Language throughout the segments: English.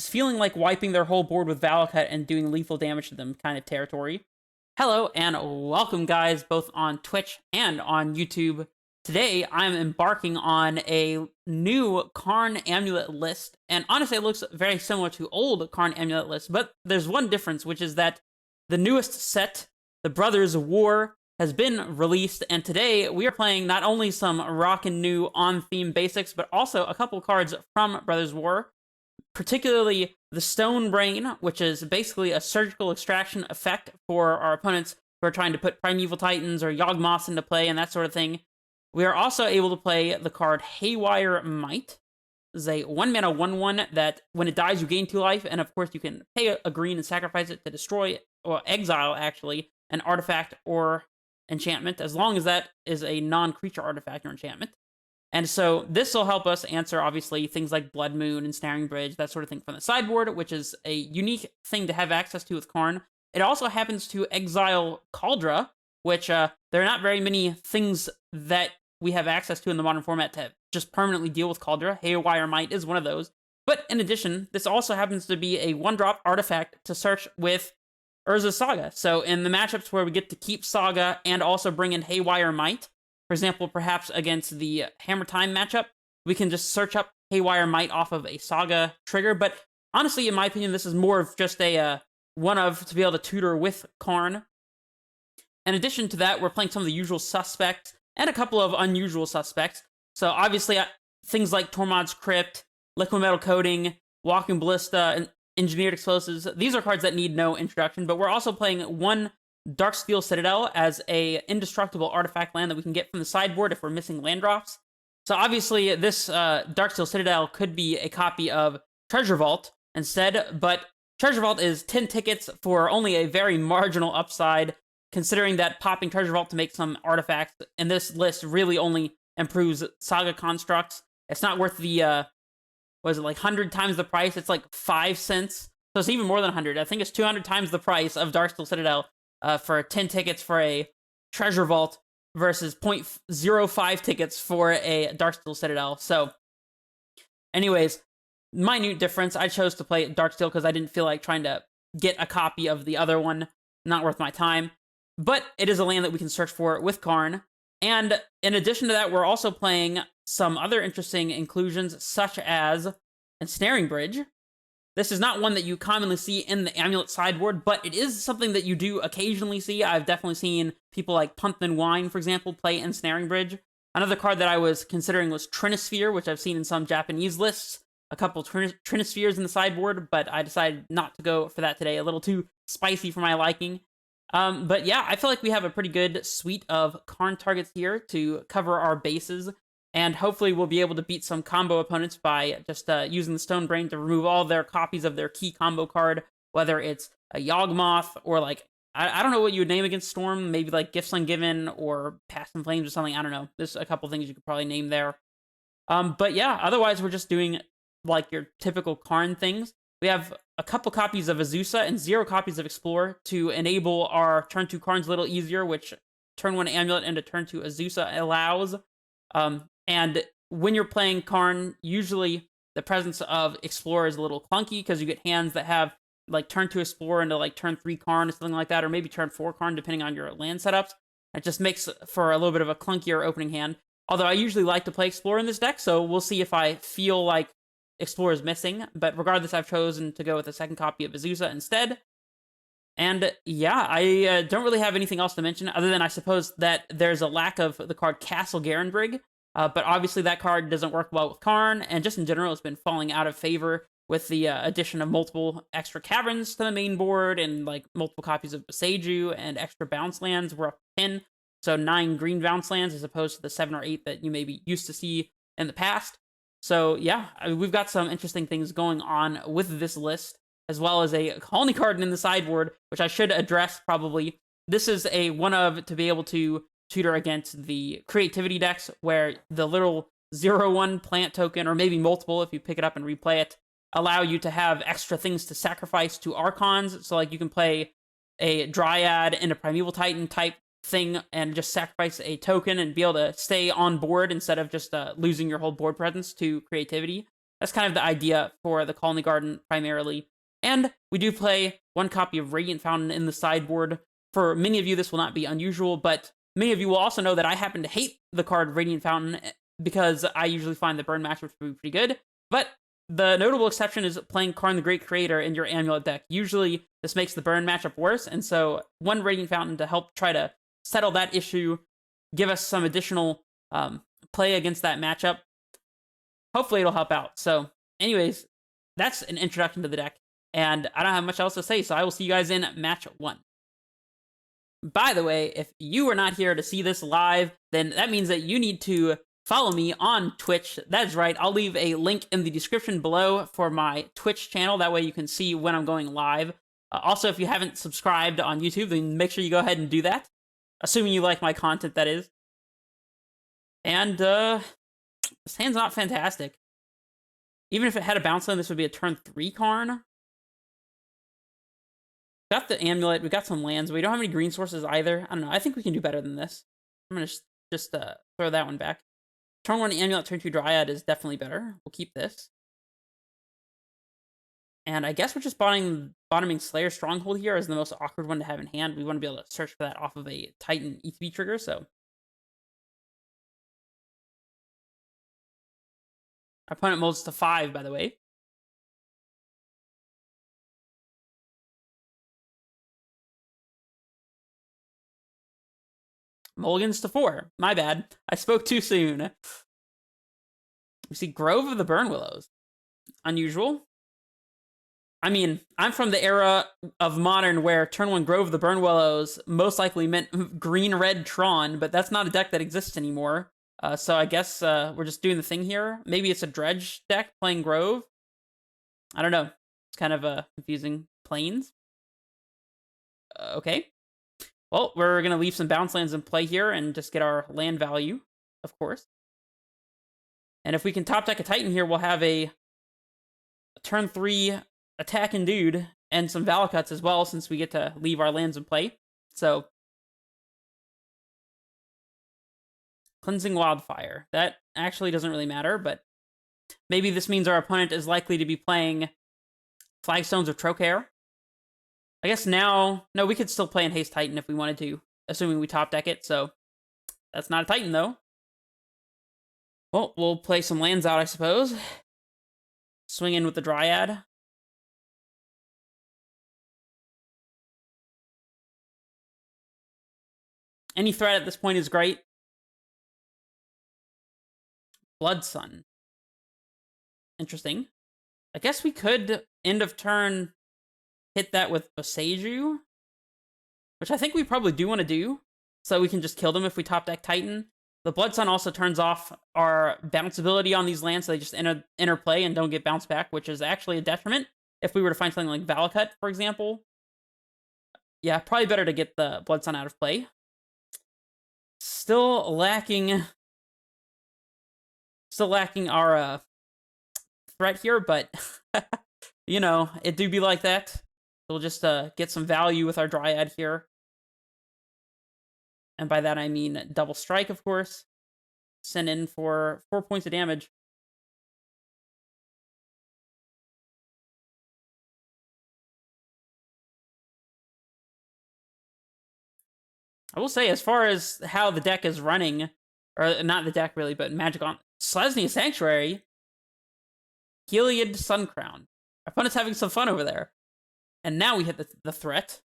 feeling like wiping their whole board with Valakut and doing lethal damage to them kind of territory. Hello and welcome, guys, both on Twitch and on YouTube. Today, I'm embarking on a new Karn Amulet list, and honestly, it looks very similar to old Karn Amulet lists, but there's one difference, which is that the newest set, the Brothers War, has been released, and today we are playing not only some rockin' new on-theme basics, but also a couple cards from Brothers War, particularly the Stone Brain, which is basically a surgical extraction effect for our opponents who are trying to put Primeval Titans or Yawgmoths into play and that sort of thing. We are also able to play the card Haywire Might. This is a 1-mana 1/1 that when it dies, you gain 2 life, and of course you can pay a green and sacrifice it to destroy, or exile actually, an artifact or enchantment, as long as that is a non-creature artifact or enchantment. And so this will help us answer, obviously, things like Blood Moon and Snaring Bridge, that sort of thing from the sideboard, which is a unique thing to have access to with Karn. It also happens to exile Kaldra, which there are not very many things that we have access to in the modern format to just permanently deal with Kaldra. Haywire Might is one of those. But in addition, this also happens to be a 1-drop artifact to search with Urza's Saga. So in the matchups where we get to keep Saga and also bring in Haywire Might, for example, perhaps against the Hammer Time matchup, we can just search up Haywire Might off of a Saga trigger. But honestly, in my opinion, this is more of just a one-of to be able to tutor with Karn. In addition to that, we're playing some of the usual suspects and a couple of unusual suspects. So obviously, things like Tormod's Crypt, Liquid Metal Coating, Walking Ballista, and Engineered Explosives. These are cards that need no introduction, but we're also playing one Darksteel Citadel as a indestructible artifact land that we can get from the sideboard if we're missing land drops. So obviously, this Darksteel Citadel could be a copy of Treasure Vault instead, but Treasure Vault is 10 tickets for only a very marginal upside, considering that popping Treasure Vault to make some artifacts in this list really only improves Saga constructs. It's not worth the, was it like 100 times the price? It's like 5 cents. So it's even more than 100. I think it's 200 times the price of Darksteel Citadel for 10 tickets for a Treasure Vault versus 0.05 tickets for a Darksteel Citadel. So, anyways, minute difference. I chose to play Darksteel because I didn't feel like trying to get a copy of the other one. Not worth my time. But it is a land that we can search for with Karn. And in addition to that, we're also playing some other interesting inclusions, such as Ensnaring Bridge. This is not one that you commonly see in the Amulet sideboard, but it is something that you do occasionally see. I've definitely seen people like Pumpkin Wine, for example, play Ensnaring Bridge. Another card that I was considering was Trinisphere, which I've seen in some Japanese lists. A couple Trinispheres in the sideboard, but I decided not to go for that today. A little too spicy for my liking. But yeah, I feel like we have a pretty good suite of Karn targets here to cover our bases, and hopefully we'll be able to beat some combo opponents by just using the Stone Brain to remove all their copies of their key combo card, whether it's a Yawgmoth or like, I don't know what you would name against Storm, maybe like Gifts Ungiven or Past in Flames or something, I don't know. There's a couple things you could probably name there. But yeah, otherwise we're just doing like your typical Karn things. We have a couple copies of Azusa and 0 copies of Explore to enable our turn 2 Karns a little easier, which turn 1 Amulet into turn 2 Azusa allows. And when you're playing Karn, usually the presence of Explore is a little clunky because you get hands that have like turn 2 Explore into like turn 3 Karn or something like that, or maybe turn 4 Karn depending on your land setups. It just makes for a little bit of a clunkier opening hand. Although I usually like to play Explore in this deck, so we'll see if I feel like Explore is missing, but regardless, I've chosen to go with a second copy of Azusa instead. And yeah, I don't really have anything else to mention, other than I suppose that there's a lack of the card Castle Garenbrig, but obviously that card doesn't work well with Karn, and just in general, it's been falling out of favor with the addition of multiple extra caverns to the main board, and like multiple copies of Boseiju, and extra bounce lands. We're up 10, so 9 green bounce lands as opposed to the 7 or 8 that you maybe used to see in the past. So yeah, we've got some interesting things going on with this list, as well as a colony card in the sideboard, which I should address probably. This is a one-of to be able to tutor against the creativity decks, where the little 0/1 plant token, or maybe multiple if you pick it up and replay it, allow you to have extra things to sacrifice to Archons. So like you can play a Dryad and a Primeval Titan type thing and just sacrifice a token and be able to stay on board instead of just losing your whole board presence to creativity. That's kind of the idea for the Colony Garden primarily. And we do play 1 copy of Radiant Fountain in the sideboard. For many of you, this will not be unusual, but many of you will also know that I happen to hate the card Radiant Fountain because I usually find the burn matchup to be pretty good. But the notable exception is playing Karn the Great Creator in your Amulet deck. Usually, this makes the burn matchup worse, and so 1 Radiant Fountain to help try to settle that issue, give us some additional play against that matchup. Hopefully, it'll help out. So, anyways, that's an introduction to the deck, and I don't have much else to say, so I will see you guys in match 1. By the way, if you are not here to see this live, then that means that you need to follow me on Twitch. That's right, I'll leave a link in the description below for my Twitch channel. That way you can see when I'm going live. Also, if you haven't subscribed on YouTube, then make sure you go ahead and do that. Assuming you like my content, that is. And, this hand's not fantastic. Even if it had a bounce land, this would be a turn 3 Karn. Got the Amulet, we got some lands, but we don't have any green sources either. I don't know, I think we can do better than this. I'm gonna just throw that one back. Turn 1 Amulet, turn 2 Dryad is definitely better. We'll keep this. And I guess we're just bottoming Slayer Stronghold here as the most awkward one to have in hand. We want to be able to search for that off of a Titan ETB trigger, so. Our opponent molds to 5, by the way. Mulligans to 4. My bad. I spoke too soon. We see Grove of the Burn Willows. Unusual. I mean, I'm from the era of Modern where turn 1 Grove of the Burn Willows most likely meant green-red Tron, but that's not a deck that exists anymore. So I guess we're just doing the thing here. Maybe it's a Dredge deck playing Grove. I don't know. It's kind of confusing. Plains. Okay. Well, we're going to leave some bounce lands in play here and just get our land value, of course. And if we can top deck a Titan here, we'll have a turn 3 attacking dude and some Valakuts as well, since we get to leave our lands in play. So, Cleansing Wildfire. That actually doesn't really matter, but maybe this means our opponent is likely to be playing Flagstones of Trocaire. I guess now, no, we could still play in Haste Titan if we wanted to, assuming we top deck it, so that's not a Titan, though. Well, we'll play some lands out, I suppose. Swing in with the Dryad. Any threat at this point is great. Blood Sun. Interesting. I guess we could, end of turn, hit that with Boseiju, which I think we probably do want to do, so we can just kill them if we top deck Titan. The Blood Sun also turns off our bounce ability on these lands, so they just enter play and don't get bounced back, which is actually a detriment if we were to find something like Valakut, for example. Yeah, probably better to get the Blood Sun out of play. Still lacking our threat here, but you know, it do be like that. We'll just get some value with our Dryad here. And by that I mean double strike, of course. Send in for 4 points of damage. I will say, as far as how the deck is running, or not the deck really, but Magic on Selesnya Sanctuary, Heliod Suncrown. Our opponent's having some fun over there. And now we hit the threat.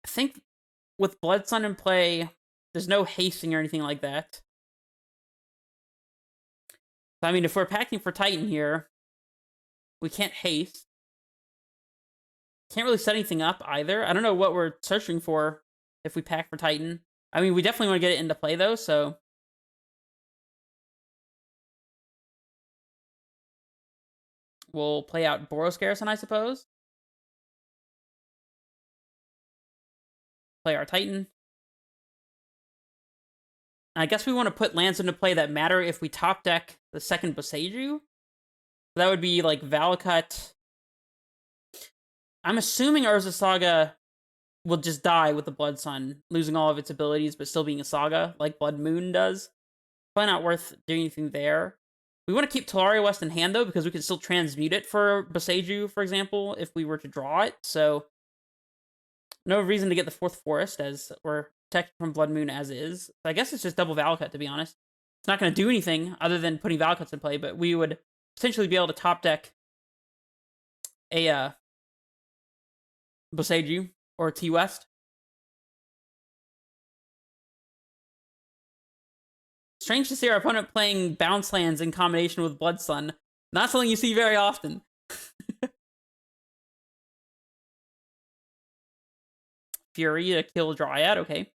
I think with Blood Sun in play, there's no hasting or anything like that. So, I mean, if we're packing for Titan here, we can't haste. Can't really set anything up either. I don't know what we're searching for if we pack for Titan. I mean, we definitely want to get it into play, though, so... We'll play out Boros Garrison, I suppose. Play our Titan. I guess we want to put lands into play that matter if we top deck the second Boseiju. That would be like Valakut. I'm assuming Urza Saga will just die with the Blood Sun, losing all of its abilities, but still being a Saga, like Blood Moon does. probably not worth doing anything there. We want to keep Tolaria West in hand, though, because we can still transmute it for Boseiju, for example, if we were to draw it. So, no reason to get the 4th Forest, as we're protected from Blood Moon as is. So I guess it's just double Valakut, to be honest. It's not going to do anything other than putting Valakuts in play, but we would potentially be able to top deck a Boseiju or T-West. Strange to see our opponent playing bounce lands in combination with Blood Sun. Not something you see very often. Fury to kill Dryad, okay.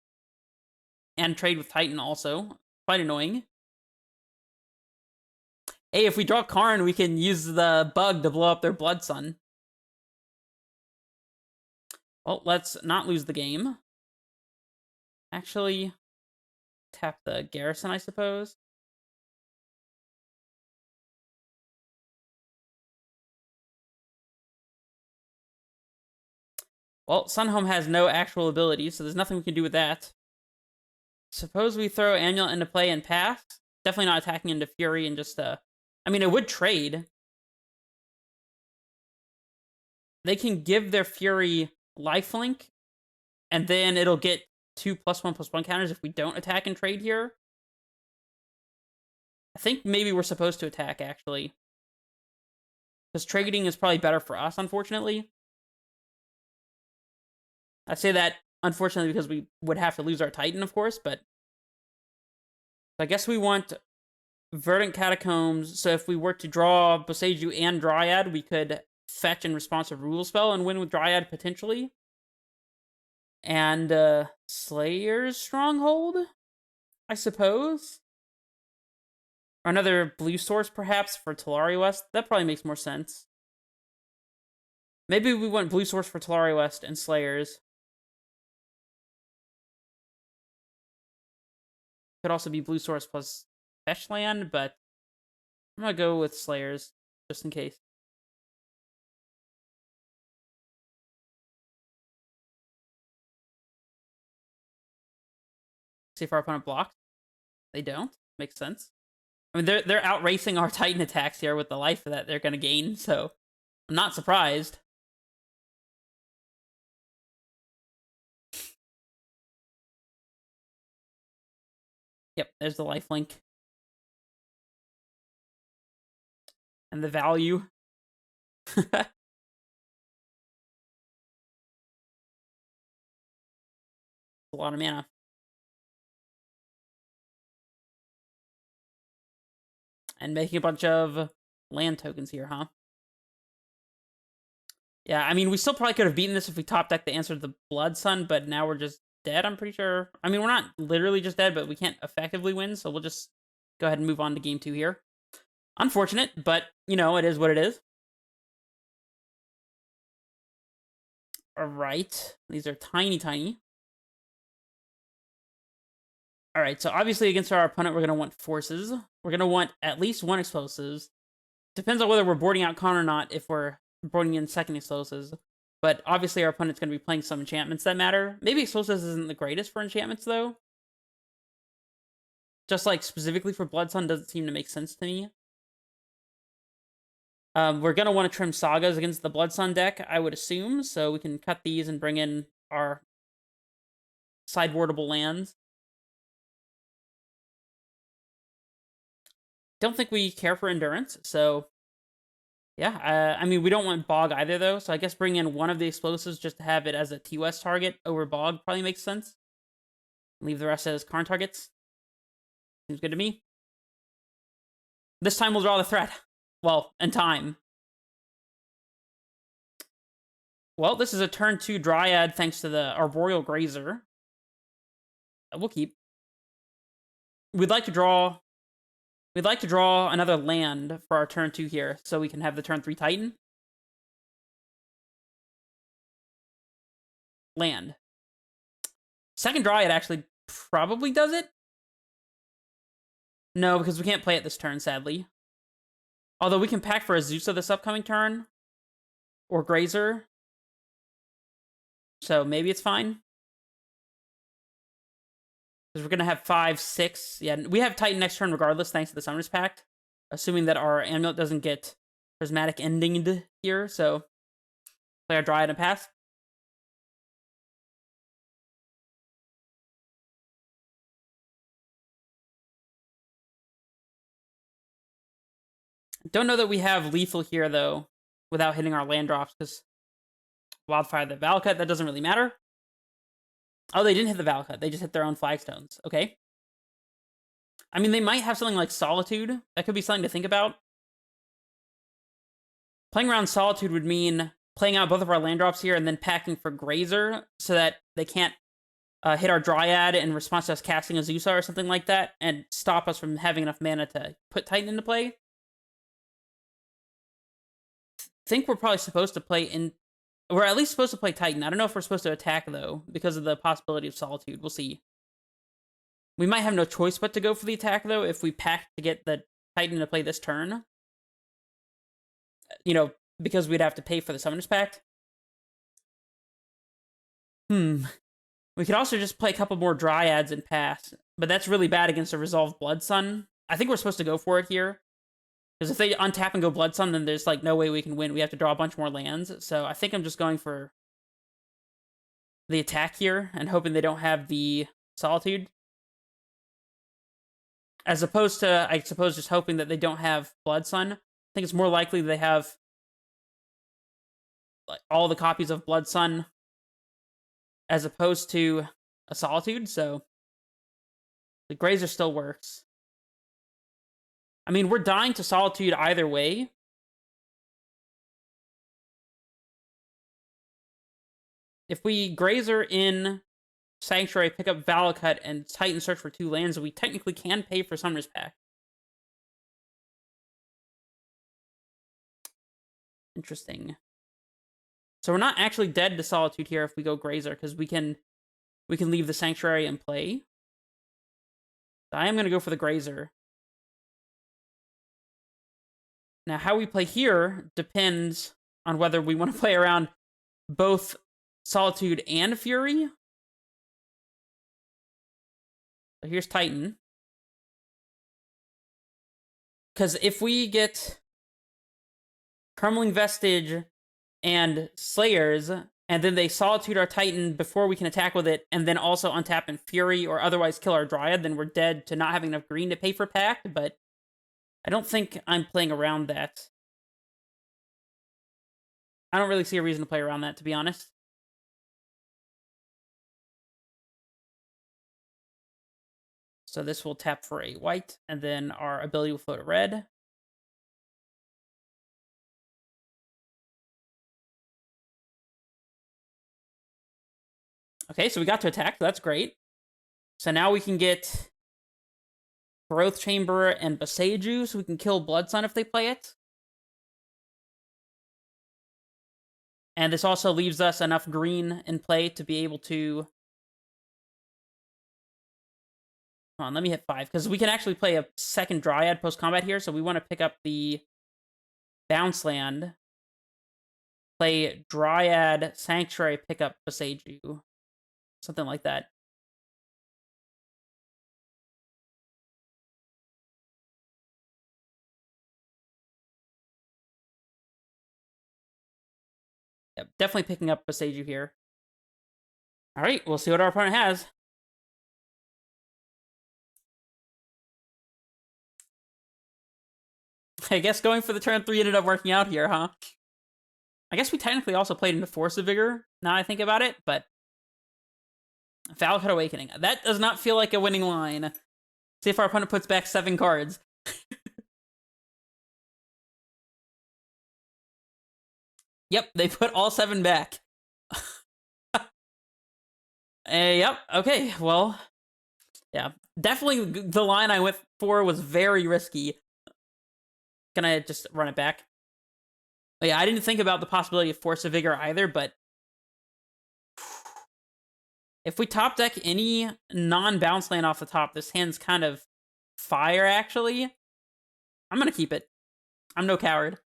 And trade with Titan also. Quite annoying. Hey, if we draw Karn, we can use the bug to blow up their Blood Sun. Well, let's not lose the game. Actually, tap the Garrison, I suppose. Well, Sunhome has no actual ability, so there's nothing we can do with that. Suppose we throw Amulet into play and pass? Definitely not attacking into Fury and just, I mean, it would trade. They can give their Fury lifelink, and then it'll get 2 +1/+1 counters if we don't attack and trade here. I think maybe we're supposed to attack, actually. Because trading is probably better for us, unfortunately. I say that, unfortunately, because we would have to lose our Titan, of course, but I guess we want Verdant Catacombs, so if we were to draw Boseiju and Dryad, we could fetch in response to Rule Spell and win with Dryad, potentially. And, Slayer's Stronghold, I suppose? Or another blue source, perhaps, for Tolaria West. That probably makes more sense. Maybe we want blue source for Tolaria West and Slayers. Could also be blue source plus fetch land, but I'm gonna go with Slayers, just in case. See if our opponent blocks. They don't. Makes sense. I mean, they're outracing our Titan attacks here with the life that they're gonna gain, so I'm not surprised. Yep, there's the lifelink. And the value. A lot of mana. And making a bunch of land tokens here, huh? Yeah, I mean, we still probably could have beaten this if we top decked the Answer to the Blood Sun, but now we're just dead, I'm pretty sure. I mean, we're not literally just dead, but we can't effectively win, so we'll just go ahead and move on to game 2 here. Unfortunate, but, you know, it is what it is. Alright, these are tiny, tiny. Alright, so obviously against our opponent, we're going to want forces. We're going to want at least 1 explosives. Depends on whether we're boarding out Karn or not, if we're boarding in 2nd explosives. But obviously our opponent's going to be playing some enchantments that matter. Maybe explosives isn't the greatest for enchantments, though. Just, like, specifically for Blood Sun doesn't seem to make sense to me. We're going to want to trim Sagas against the Blood Sun deck, I would assume. So we can cut these and bring in our sideboardable lands. Don't think we care for Endurance, so yeah. I mean, we don't want Bog either, though, so I guess bring in 1 of the explosives just to have it as a T-West target over Bog probably makes sense. Leave the rest as Karn targets. Seems good to me. This time we'll draw the threat. Well, in time. Well, this is a turn 2 Dryad thanks to the Arboreal Grazer. We'll keep. We'd like to draw another land for our turn 2 here, so we can have the turn 3 Titan. Land. 2nd Dryad actually probably does it. No, because we can't play it this turn, sadly. Although we can pack for Azusa this upcoming turn. Or Grazer. So maybe it's fine. Because we're going to have 5, 6. Yeah, we have Titan next turn regardless, thanks to the Summoner's Pact. Assuming that our Amulet doesn't get prismatic endinged here, so play our Dryad and pass. Don't know that we have lethal here, though, without hitting our land drops, because Wildfire the Valakut, that doesn't really matter. Oh, they didn't hit the Valakut. They just hit their own flagstones. Okay. I mean, they might have something like Solitude. That could be something to think about. Playing around Solitude would mean playing out both of our land drops here and then packing for Grazer so that they can't hit our Dryad in response to us casting a Zusa or something like that and stop us from having enough mana to put Titan into play. Think we're probably supposed to play in... We're at least supposed to play Titan. I don't know if we're supposed to attack, though, because of the possibility of Solitude. We'll see. We might have no choice but to go for the attack, though, if we pack to get the Titan to play this turn. You know, because we'd have to pay for the Summoner's Pact. We could also just play a couple more Dryads and pass, but that's really bad against a Resolved Blood Sun. I think we're supposed to go for it here. Because if they untap and go Blood Sun, then there's like no way we can win. We have to draw a bunch more lands. So I think I'm just going for the attack here and hoping they don't have the Solitude. As opposed to, I suppose, just hoping that they don't have Blood Sun. I think it's more likely they have like all the copies of Blood Sun as opposed to a Solitude. So the Grazer still works. I mean, we're dying to Solitude either way. If we Grazer in Sanctuary, pick up Valakut, and Titan search for 2 lands, we technically can pay for Summoner's Pact. Interesting. So we're not actually dead to Solitude here if we go Grazer, because we can leave the Sanctuary in play. So I am going to go for the Grazer. Now, how we play here depends on whether we want to play around both Solitude and Fury. So here's Titan. Because if we get Crumbling Vestige and Slayers, and then they Solitude our Titan before we can attack with it, and then also untap in Fury or otherwise kill our Dryad, then we're dead to not having enough green to pay for Pact, but I don't think I'm playing around that. I don't really see a reason to play around that, to be honest. So this will tap for a white, and then our ability will float a red. Okay, so we got to attack. So that's great. So now we can get Growth Chamber and Boseiju, so we can kill Blood Sun if they play it. And this also leaves us enough green in play to be able to... Come on, let me hit 5, because we can actually play a second Dryad post-combat here, so we want to pick up the bounce land, play Dryad, Sanctuary, pick up Boseiju. Something like that. Yep, definitely picking up Boseiju here. Alright, we'll see what our opponent has. I guess going for the turn 3 ended up working out here, huh? I guess we technically also played into Force of Vigor, now I think about it, but... Valakut Awakening. That does not feel like a winning line. See if our opponent puts back 7 cards. Yep, they put all 7 back. Yep, okay, well... Yeah, definitely the line I went for was very risky. Can I just run it back? But yeah, I didn't think about the possibility of Force of Vigor either, but... If we top deck any non-bounce land off the top, this hand's kind of fire, actually. I'm gonna keep it. I'm no coward.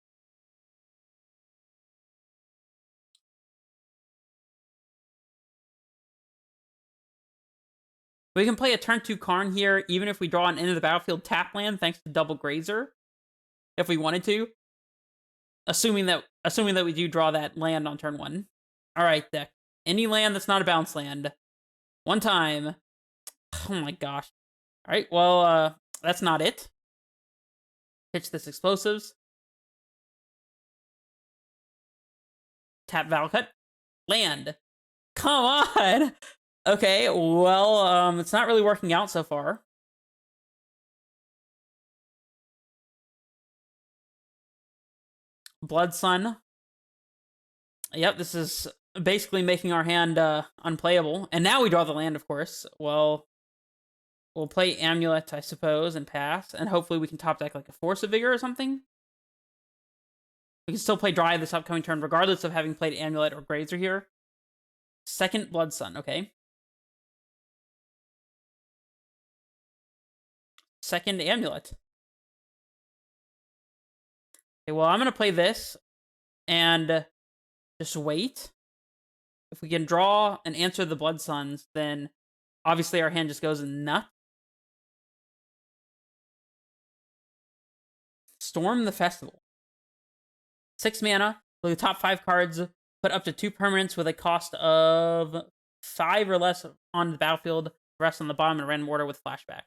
We can play a turn 2 Karn here, even if we draw an end of the battlefield tap land, thanks to double Grazer, if we wanted to. Assuming that we do draw that land on turn 1. Alright, deck. Any land that's not a bounce land. One time. Oh my gosh. Alright, well, that's not it. Pitch this explosives. Tap Valakut. Land. Come on! Okay, well, it's not really working out so far. Blood Sun. Yep, this is basically making our hand unplayable. And now we draw the land, of course. Well, we'll play Amulet, I suppose, and pass. And hopefully we can top deck like a Force of Vigor or something. We can still play Dry this upcoming turn, regardless of having played Amulet or Grazer here. Second Blood Sun, okay. Second Amulet. Okay, well, I'm going to play this and just wait. If we can draw and answer the Blood Suns, then obviously our hand just goes nuts. Storm the Festival. 6 mana. Play the top 5 cards. Put up to 2 permanents with a cost of 5 or less on the battlefield. Rest on the bottom in a random order with flashback.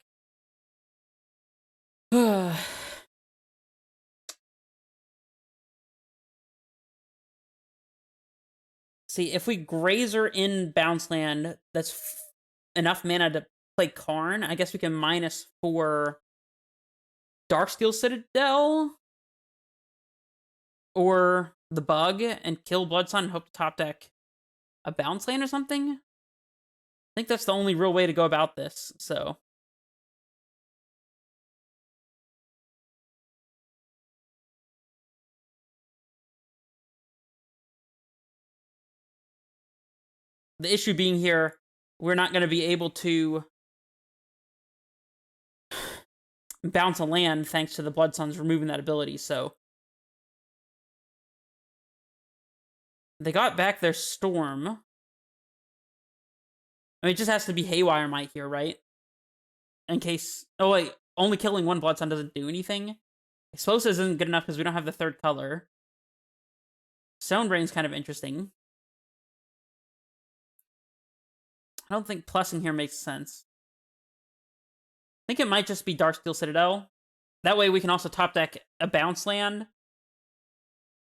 See, if we Grazer in bounce land, that's enough mana to play Karn. I guess we can -4 Darksteel Citadel or the Bug and kill Blood Sun and hope to top deck a bounce land or something. I think that's the only real way to go about this, so. The issue being here, we're not going to be able to bounce a land thanks to the Blood Suns removing that ability, so. They got back their Storm. I mean, it just has to be Haywire Might here, right? In case... Oh, wait. Only killing one Blood Sun doesn't do anything? Explosives isn't good enough because we don't have the 3rd color. Stone Brain's kind of interesting. I don't think plussing here makes sense. I think it might just be Darksteel Citadel. That way we can also top deck a bounce land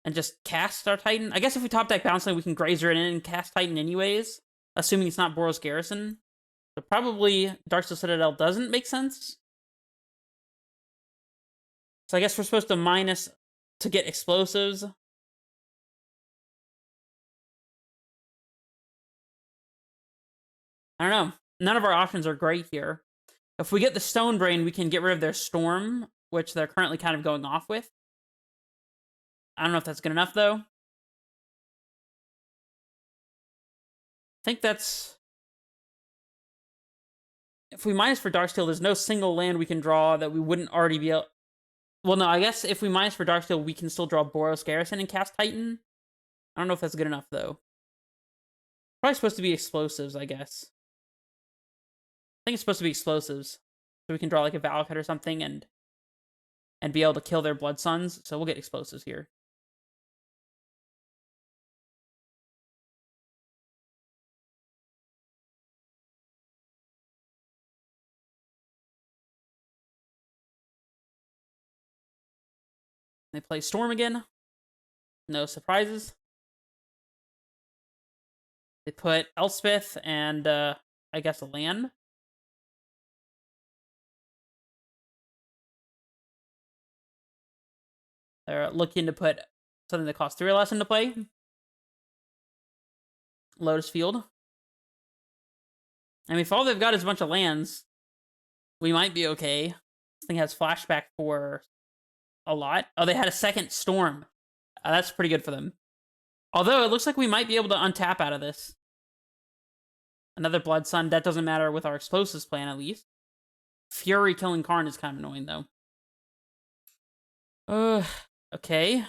and just cast our Titan. I guess if we top deck bounce land, we can Grazer it in and cast Titan anyways, assuming it's not Boros Garrison. So probably Darksteel Citadel doesn't make sense. So I guess we're supposed to minus to get explosives. I don't know. None of our options are great here. If we get the Stone Brain, we can get rid of their Storm, which they're currently kind of going off with. I don't know if that's good enough, though. I think that's... If we minus for Darksteel, there's no single land we can draw that we wouldn't already be able... Well, no, I guess if we minus for Darksteel, we can still draw Boros Garrison and cast Titan. I don't know if that's good enough, though. Probably supposed to be explosives, I guess. I think it's supposed to be explosives. So we can draw like a Valakut or something and be able to kill their Blood Suns. So we'll get explosives here. They play Storm again. No surprises. They put Elspeth and, I guess, a land. They're looking to put something that costs 3 or less into play. Lotus Field. I mean, if all they've got is a bunch of lands, we might be okay. This thing has flashback for a lot. Oh, they had a second Storm. That's pretty good for them. Although, it looks like we might be able to untap out of this. Another Blood Sun. That doesn't matter with our explosives plan, at least. Fury killing Karn is kind of annoying, though. Okay.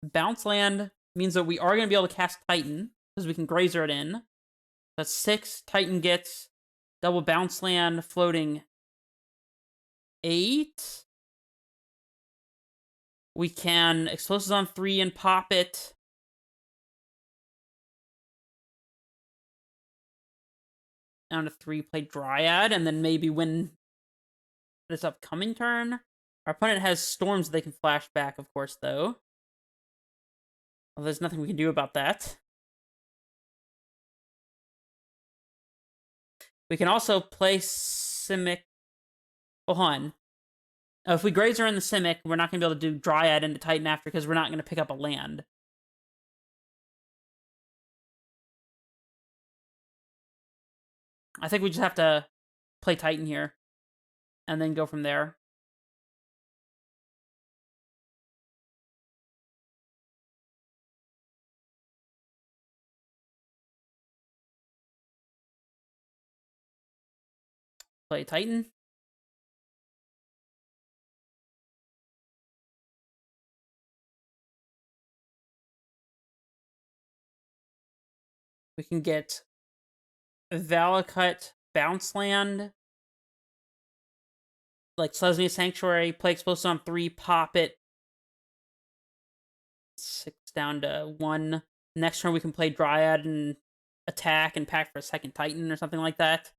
Bounce land means that we are going to be able to cast Titan. because we can grazer it in. That's 6. Titan gets double bounce land, floating 8. We can explosives on 3 and pop it. Down to 3, play Dryad, and then maybe win this upcoming turn. Our opponent has storms they can flash back, of course, though. Well, there's nothing we can do about that. We can also play Simic. Oh, hold on. If we grazer in the Simic, we're not going to be able to do Dryad into Titan after because we're not going to pick up a land. I think we just have to play Titan here and then go from there. Play Titan. We can get Valakut bounce land. Like Selesnya Sanctuary, play explosive on 3, pop it. 6 down to 1. Next turn we can play Dryad and attack and pack for a second Titan or something like that.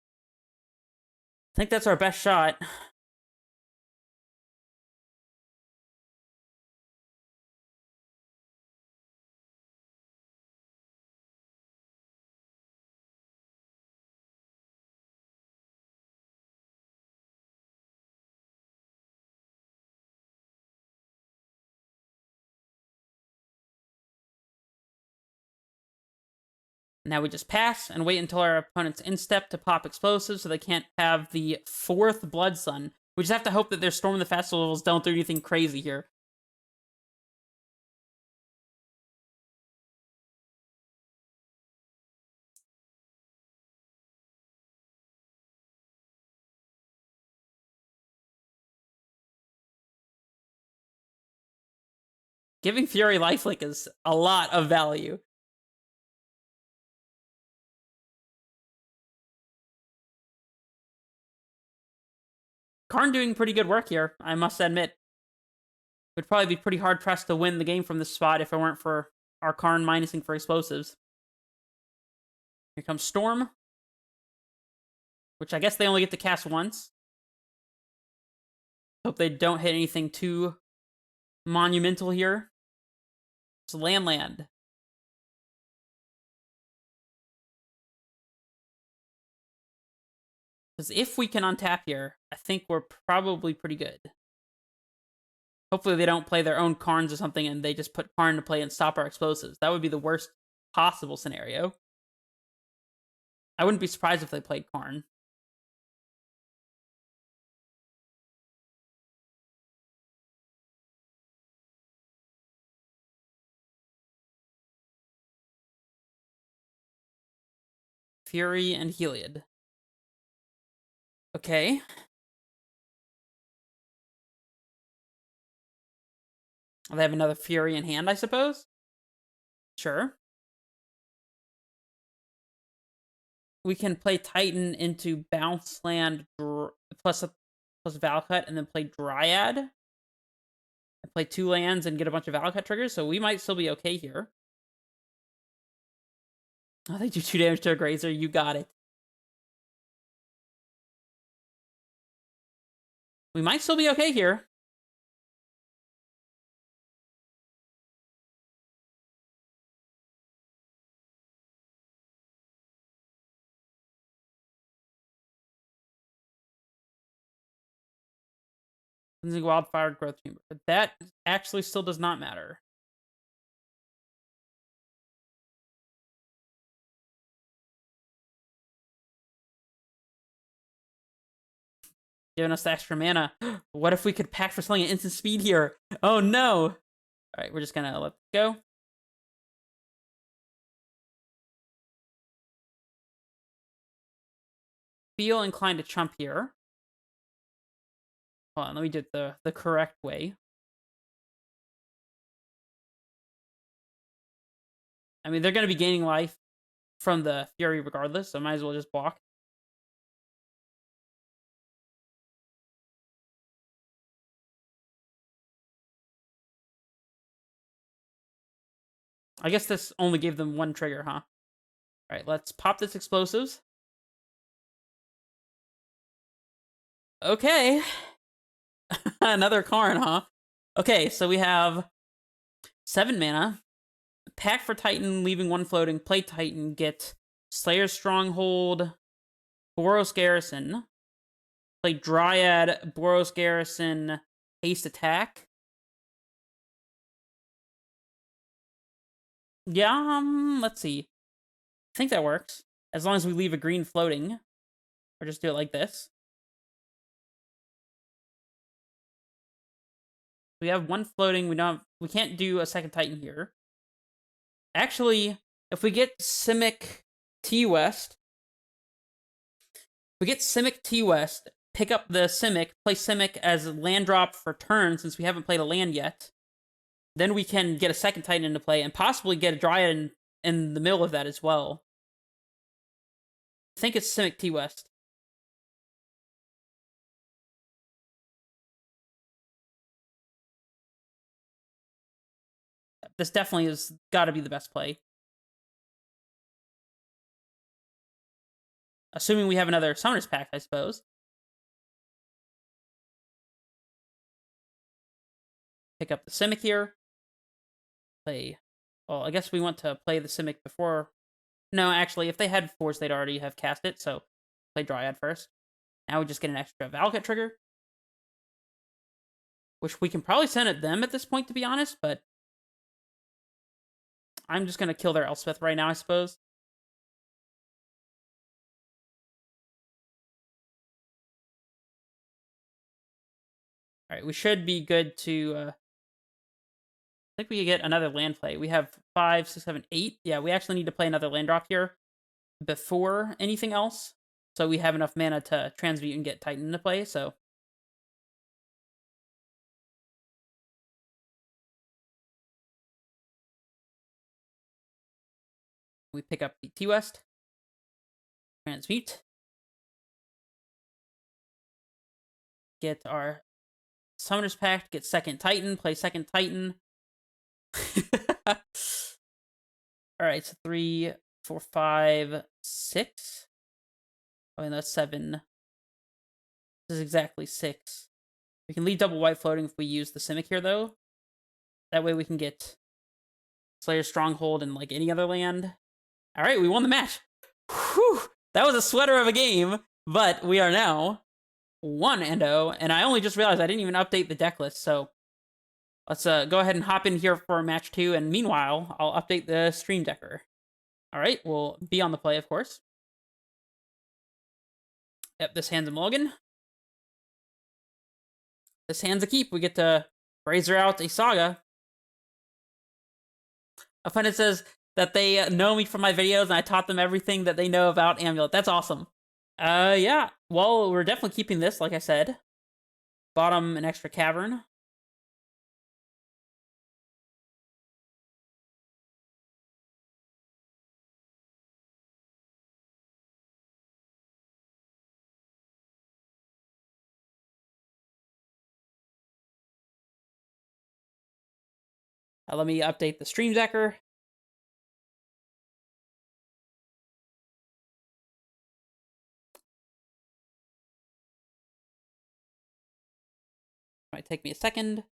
I think that's our best shot. Now we just pass and wait until our opponent's instep to pop explosives so they can't have the 4th Blood Sun. We just have to hope that their Storm the Festivals don't do anything crazy here. Giving Fury lifelink is a lot of value. Karn doing pretty good work here, I must admit. Would probably be pretty hard pressed to win the game from this spot if it weren't for our Karn minusing for explosives. Here comes Storm, which I guess they only get to cast once. Hope they don't hit anything too monumental here. It's land. Because if we can untap here, I think we're probably pretty good. Hopefully they don't play their own Karns or something and they just put Karn to play and stop our explosives. That would be the worst possible scenario. I wouldn't be surprised if they played Karn. Fury and Heliod. Okay. They have another Fury in hand, I suppose? Sure. We can play Titan into bounce land plus Valakut and then play Dryad. And play 2 lands and get a bunch of Valakut triggers, so we might still be okay here. Oh, they do 2 damage to a Grazer. You got it. We might still be okay here. Wildfire Growth Chamber. But that actually still does not matter. Giving us the extra mana. What if we could pack for something at instant speed here? Oh no! Alright, we're just gonna let it go. Feel inclined to chump here. Hold on, let me do it the correct way. I mean, they're gonna be gaining life. from the Fury regardless, so might as well just block. I guess this only gave them one trigger, huh? Alright, let's pop this explosives. Okay. Another Karn, huh? Okay, so we have 7 mana. Pack for Titan, leaving 1 floating. Play Titan, get Slayer's Stronghold, Boros Garrison. Play Dryad, Boros Garrison, Haste Attack. Yeah, let's see. I think that works. As long as we leave a green floating. Or just do it like this. We have 1 floating. We can't do a second Titan here. Actually, if we get Simic T-West, pick up the Simic, play Simic as land drop for turn since we haven't played a land yet. Then we can get a second Titan into play and possibly get a Dryad in the middle of that as well. I think it's Simic T-West. This definitely has got to be the best play. Assuming we have another Summoner's Pact, I suppose. Pick up the Simic here. Play. Well, I guess we want to play the Simic before. No, actually, if they had Force, they'd already have cast it, so play Dryad first. Now we just get an extra Valakut trigger. Which we can probably send at them at this point, to be honest, but I'm just going to kill their Elspeth right now, I suppose. Alright, we should be good to... I think we could get another land play. We have 5, 6, 7, 8. Yeah, we actually need to play another land drop here before anything else. So we have enough mana to transmute and get Titan into play, so... We pick up the T-West. Transmute. Get our Summoner's Pact, get second Titan, play second Titan. Alright, so 3, 4, 5, 6. Oh, and that's 7. This is exactly 6. We can leave double white floating if we use the Simic here, though. That way we can get Slayer's Stronghold and, like, any other land. Alright, we won the match! Whew! That was a sweater of a game, but we are now 1-0, and I only just realized I didn't even update the deck list, so let's go ahead and hop in here for match 2, and meanwhile, I'll update the stream decker. Alright, we'll be on the play, of course. Yep, this hand's a mulligan. This hand's a keep. We get to Brazier out a Saga. Opponent says that they know me from my videos, and I taught them everything that they know about Amulet. That's awesome. Yeah. Well, we're definitely keeping this, like I said. Bottom, an extra Cavern. Let me update the stream decker. Might take me a second.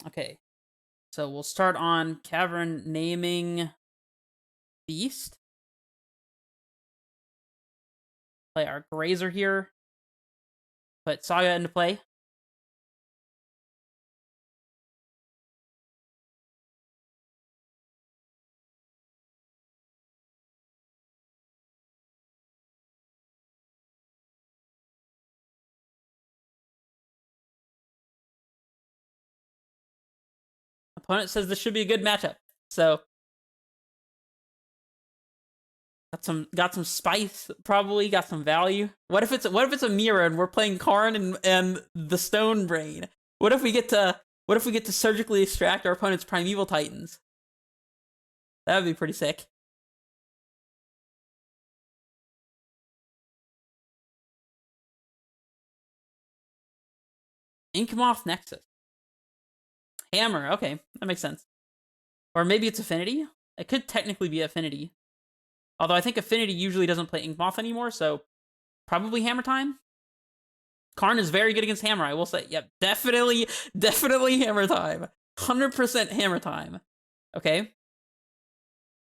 Okay. So we'll start on Cavern naming Beast. Play our Grazer here. Put Saga into play. Opponent says this should be a good matchup. So got some spice, probably got some value. What if it's a mirror and we're playing Karn and the Stone Brain? What if we get to surgically extract our opponent's Primeval Titans? That would be pretty sick. Inkmoth Nexus. Hammer. Okay, that makes sense. Or maybe it's Affinity? It could technically be Affinity. Although I think Affinity usually doesn't play Inkmoth anymore, so probably Hammer Time? Karn is very good against Hammer, I will say. Yep, definitely Hammer Time. 100% Hammer Time. Okay.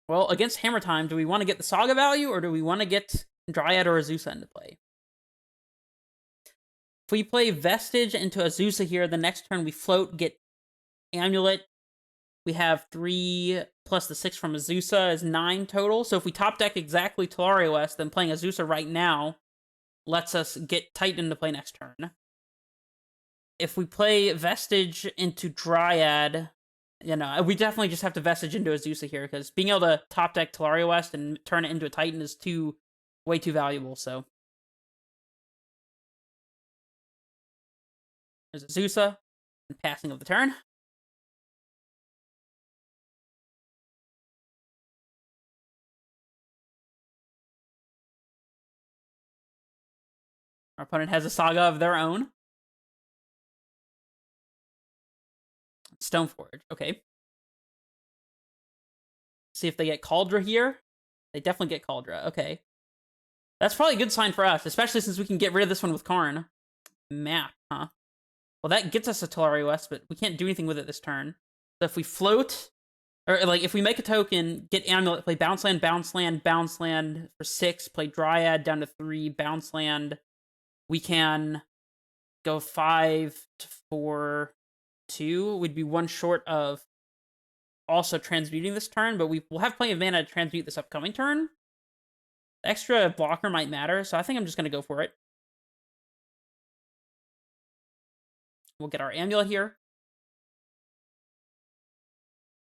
Well, against Hammer Time, do we want to get the Saga value, or do we want to get Dryad or Azusa into play? If we play Vestige into Azusa here, the next turn we float, get Amulet. We have 3 plus the 6 from Azusa is 9 total. So if we top deck exactly Tolaria West, then playing Azusa right now lets us get Titan into play next turn. If we play Vestige into Dryad, you know, we definitely just have to Vestige into Azusa here, because being able to top deck Tolaria West and turn it into a Titan is way too valuable, so. There's Azusa, and passing of the turn. Our opponent has a Saga of their own. Stoneforge, okay. See if they get Cauldra here. They definitely get Cauldra, okay. That's probably a good sign for us, especially since we can get rid of this one with Karn. Map, huh? Well, that gets us a Tolaria West, but we can't do anything with it this turn. So if we float, or like if we make a token, get Amulet, play bounce land, bounce land, bounce land for 6, play Dryad down to 3, bounce land, we can go 5 to 4, 2. We'd be 1 short of also transmuting this turn, but we'll have plenty of mana to transmute this upcoming turn. The extra blocker might matter, so I think I'm just going to go for it. We'll get our Amulet here.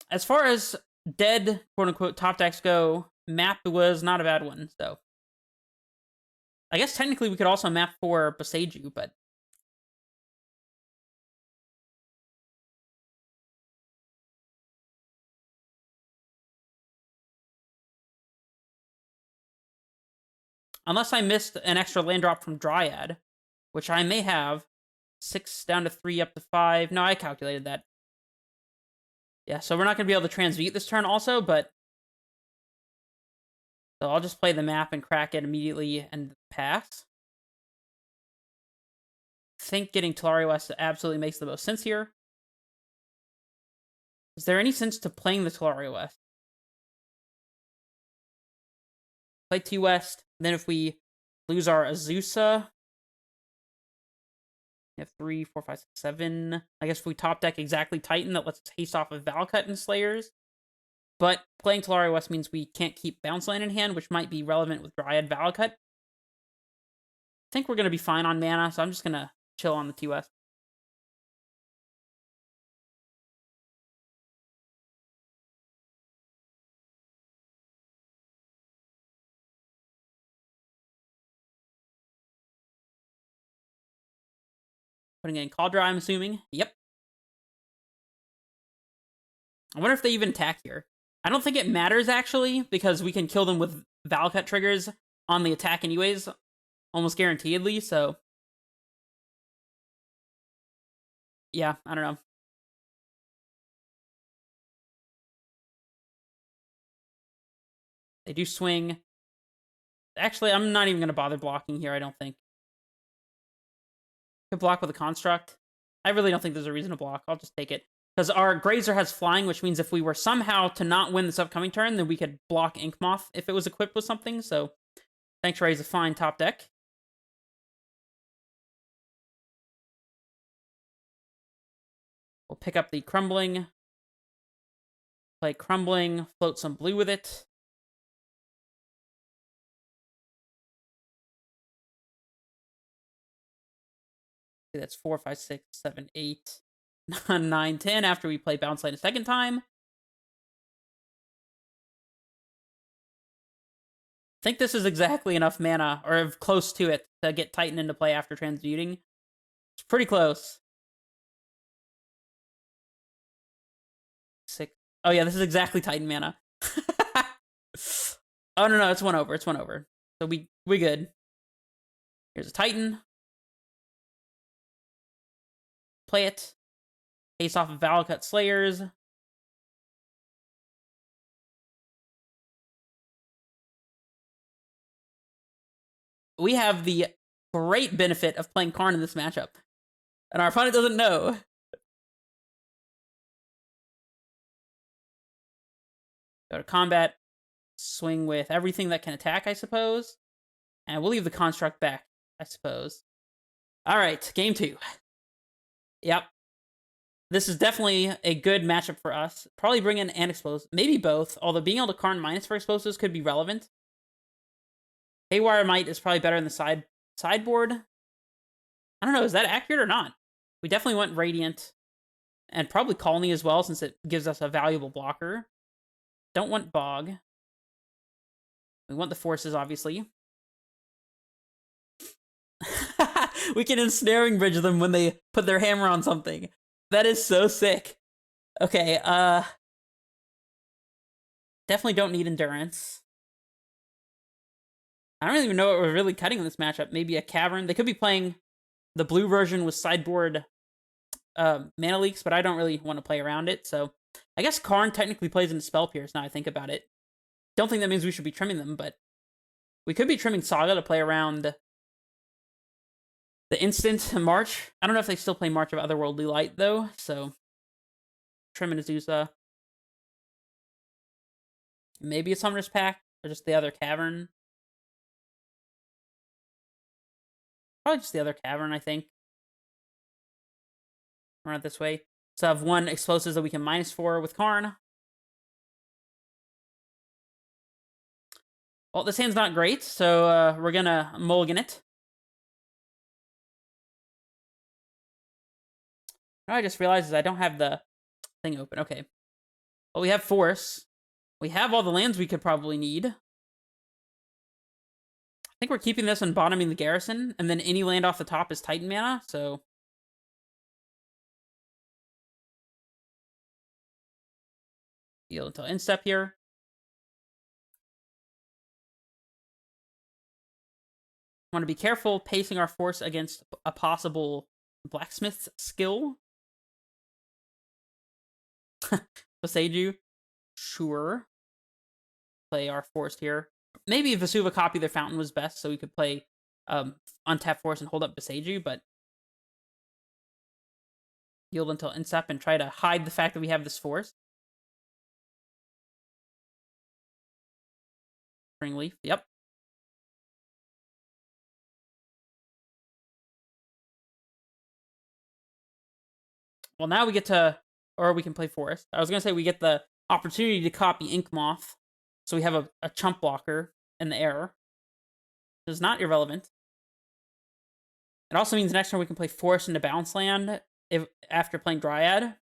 As far as dead, quote-unquote, top decks go, map was not a bad one, so. I guess technically we could also map for Boseiju, but. Unless I missed an extra land drop from Dryad, which I may have. 6 down to 3 up to 5. No, I calculated that. Yeah, so we're not going to be able to transmute this turn also, but. So I'll just play the map and crack it immediately and pass. I think getting Tolaria West absolutely makes the most sense here. Is there any sense to playing the Tolaria West? Play T West. Then if we lose our Azusa, we have 3, 4, 5, 6, 7. I guess if we top deck exactly Titan, that lets us haste off of Valcut and Slayers. But playing Tolaria West means we can't keep Bounce Land in hand, which might be relevant with Dryad Valcut. I think we're going to be fine on mana, so I'm just going to chill on the T West. Putting in Cauldra, I'm assuming. Yep. I wonder if they even attack here. I don't think it matters, actually, because we can kill them with Valcut triggers on the attack anyways, almost guaranteedly, so. Yeah, I don't know. They do swing. Actually, I'm not even going to bother blocking here, I don't think. Could block with a Construct. I really don't think there's a reason to block. I'll just take it. Because our Grazer has flying, which means if we were somehow to not win this upcoming turn, then we could block Inkmoth if it was equipped with something. So, Sanctuary is a fine top deck. We'll pick up the Crumbling. Play Crumbling, float some blue with it. That's 4, 5, 6, 7, 8, 9, 10 after we play Bounce Land a second time. I think this is exactly enough mana, or close to it, to get Titan into play after transmuting. It's pretty close. 6. Oh yeah, this is exactly Titan mana. Oh, no, it's 1 over. It's 1 over. So we good. Here's a Titan. Play it. Face off of Valakut Slayers. We have the great benefit of playing Karn in this matchup. And our opponent doesn't know. Go to combat. Swing with everything that can attack, I suppose. And we'll leave the construct back, I suppose. Alright, game 2. Yep. This is definitely a good matchup for us. Probably bring in an explosive. Maybe both, although being able to Karn minus for explosives could be relevant. Haywire Might is probably better in the sideboard. I don't know, is that accurate or not? We definitely want Radiant. And probably Colony as well, since it gives us a valuable blocker. Don't want Bog. We want the Forces, obviously. We can ensnaring bridge them when they put their hammer on something. That is so sick. Okay, definitely don't need Endurance. I don't even know what we're really cutting in this matchup. Maybe a Cavern. They could be playing the blue version with sideboard mana leaks, but I don't really want to play around it, so I guess Karn technically plays into Spell Pierce now I think about it. Don't think that means we should be trimming them, but we could be trimming Saga to play around the instant March. I don't know if they still play March of Otherworldly Light, though, so trim and Azusa. Maybe a Summoner's Pact, or just the other Cavern. Probably just the other Cavern, I think. Run it this way. So I have 1 explosives that we can -4 with Karn. Well, this hand's not great, so we're gonna mulligan it. Now I just realized I don't have the thing open. Okay. Well, we have Force. We have all the lands we could probably need. I think we're keeping this and bottoming the Garrison, and then any land off the top is Titan mana, so... Yield until instep here. Want to be careful pacing our Force against a possible Blacksmith's skill. Boseiju. Sure. Play our Force here. Maybe Vesuva copy their Fountain was best, so we could play untap Force and hold up Boseiju, but yield until instep and try to hide the fact that we have this Force. Spring Leaf, yep. Well, now we get to, or we can play Forest. I was going to say we get the opportunity to copy Ink Moth, so we have a chump blocker in the air. It's not irrelevant. It also means next turn we can play Forest into Bounce Land after playing Dryad.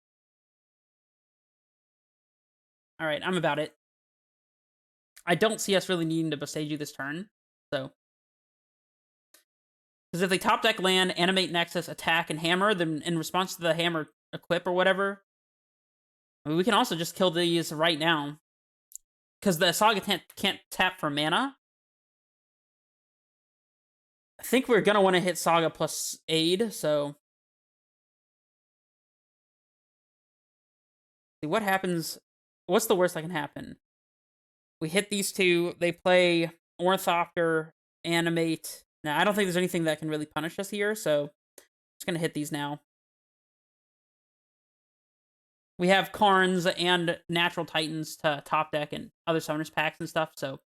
Alright, I'm about it. I don't see us really needing to Boseiju this turn, so... Because if they top deck land, animate Nexus, attack, and hammer, then in response to the hammer equip or whatever, I mean, we can also just kill these right now. Because the Saga can't tap for mana. I think we're going to want to hit Saga plus Aid, so... See, what happens... What's the worst that can happen? We hit these two, they play Ornithopter, Animate... Now, I don't think there's anything that can really punish us here, so... I'm just going to hit these now. We have Karns and Natural Titans to top deck and other Summoners packs and stuff, so...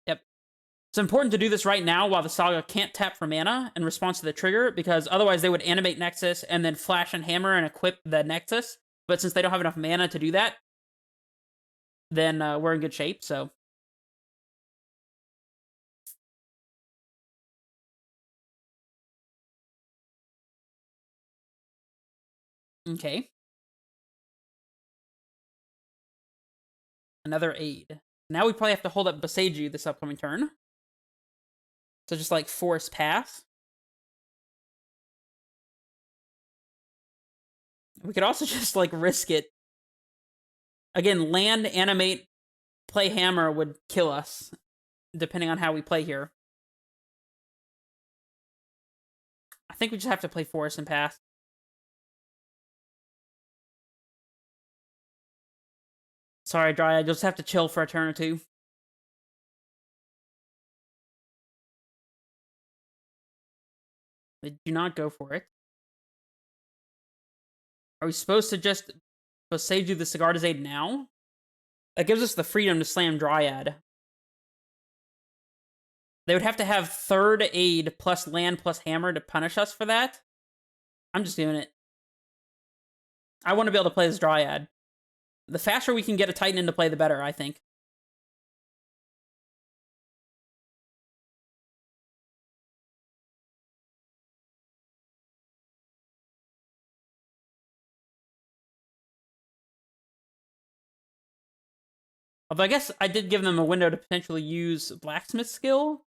Yep. It's important to do this right now while the Saga can't tap for mana in response to the trigger, because otherwise they would animate Nexus and then flash and hammer and equip the Nexus. But since they don't have enough mana to do that, then we're in good shape, so... Okay. Another Aid. Now we probably have to hold up Boseiju this upcoming turn. So just like force pass. We could also just, like, risk it. Again, land, animate, play hammer would kill us, depending on how we play here. I think we just have to play forest and pass. Sorry, Dryad, you'll just have to chill for a turn or two. They do not go for it. Are we supposed to just say do the Sigarda's Aid now? That gives us the freedom to slam Dryad. They would have to have third aid plus land plus hammer to punish us for that. I'm just doing it. I want to be able to play this Dryad. The faster we can get a Titan into play, the better, I think. Although I guess I did give them a window to potentially use Blacksmith skill.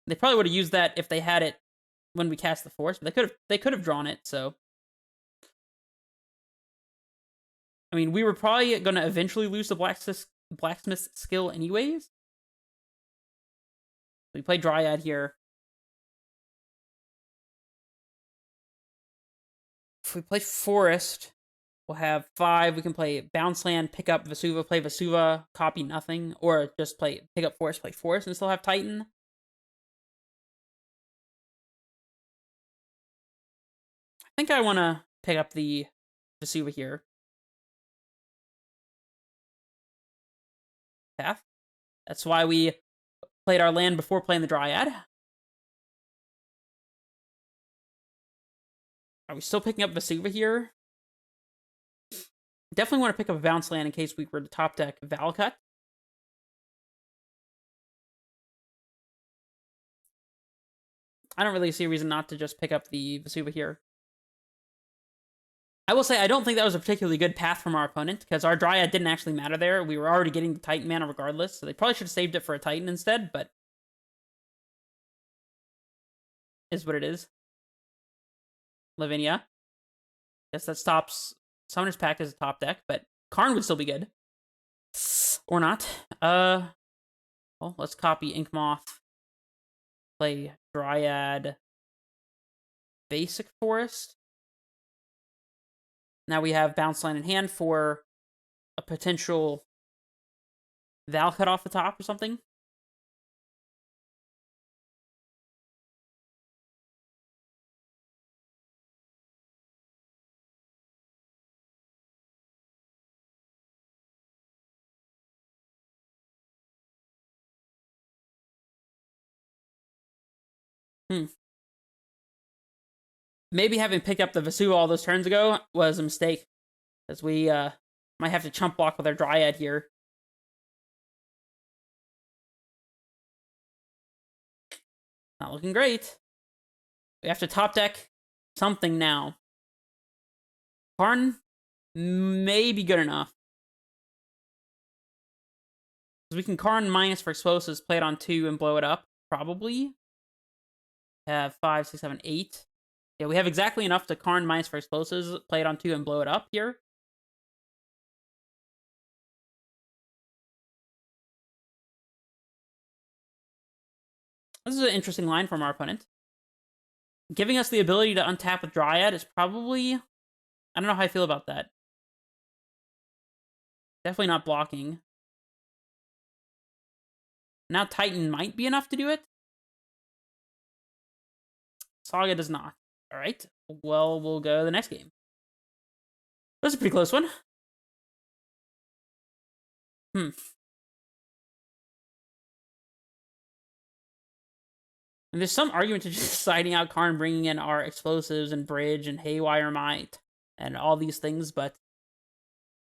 They probably would have used that if they had it when we cast the Force, but they could have drawn it, so. I mean, we were probably going to eventually lose the Blacksmith skill anyways. We play Dryad here. If we play Forest, we'll have 5. We can play Bounce Land, pick up Vesuva, play Vesuva, copy nothing, or just play pick up Forest, play Forest, and still have Titan. I think I want to pick up the Vesuva here. Path. That's why we played our land before playing the Dryad. Are we still picking up Vesuva here? Definitely want to pick up a bounce land in case we were to top deck Valakut. I don't really see a reason not to just pick up the Vesuva here. I will say, I don't think that was a particularly good path from our opponent, because our Dryad didn't actually matter there. We were already getting the Titan mana regardless, so they probably should have saved it for a Titan instead, but is what it is. Lavinia. Guess that stops Summoner's Pact as a top deck, but Karn would still be good. Or not. Well, let's copy Inkmoth. Play Dryad. Basic Forest. Now we have Bounce Land in hand for a potential Valakut off the top or something. Maybe having picked up the Vesuva all those turns ago was a mistake, because we might have to chump block with our Dryad here. Not looking great. We have to top deck something now. Karn may be good enough. Because we can Karn minus for explosives, play it on 2, and blow it up, probably. Have 5, 6, 7, 8. Yeah, we have exactly enough to Karn minus for explosives, play it on 2, and blow it up here. This is an interesting line from our opponent. Giving us the ability to untap with Dryad is probably... I don't know how I feel about that. Definitely not blocking. Now Titan might be enough to do it. Saga does not. Alright. Well, we'll go to the next game. That's a pretty close one. And there's some argument to just siding out Karn, bringing in our explosives and bridge and haywire might and all these things, but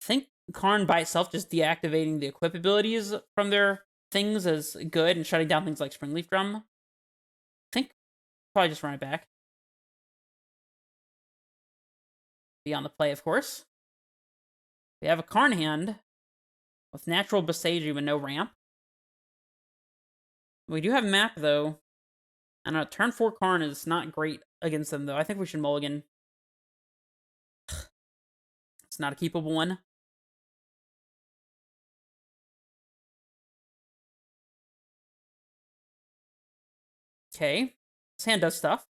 I think Karn by itself just deactivating the equip abilities from their things is good and shutting down things like Springleaf Drum. I think probably just run it back. Be on the play, of course. We have a Karn hand with natural Boseiju and no ramp. We do have map, though. I don't know, turn 4 Karn is not great against them, though. I think we should mulligan. It's not a keepable one. Okay. This hand does stuff.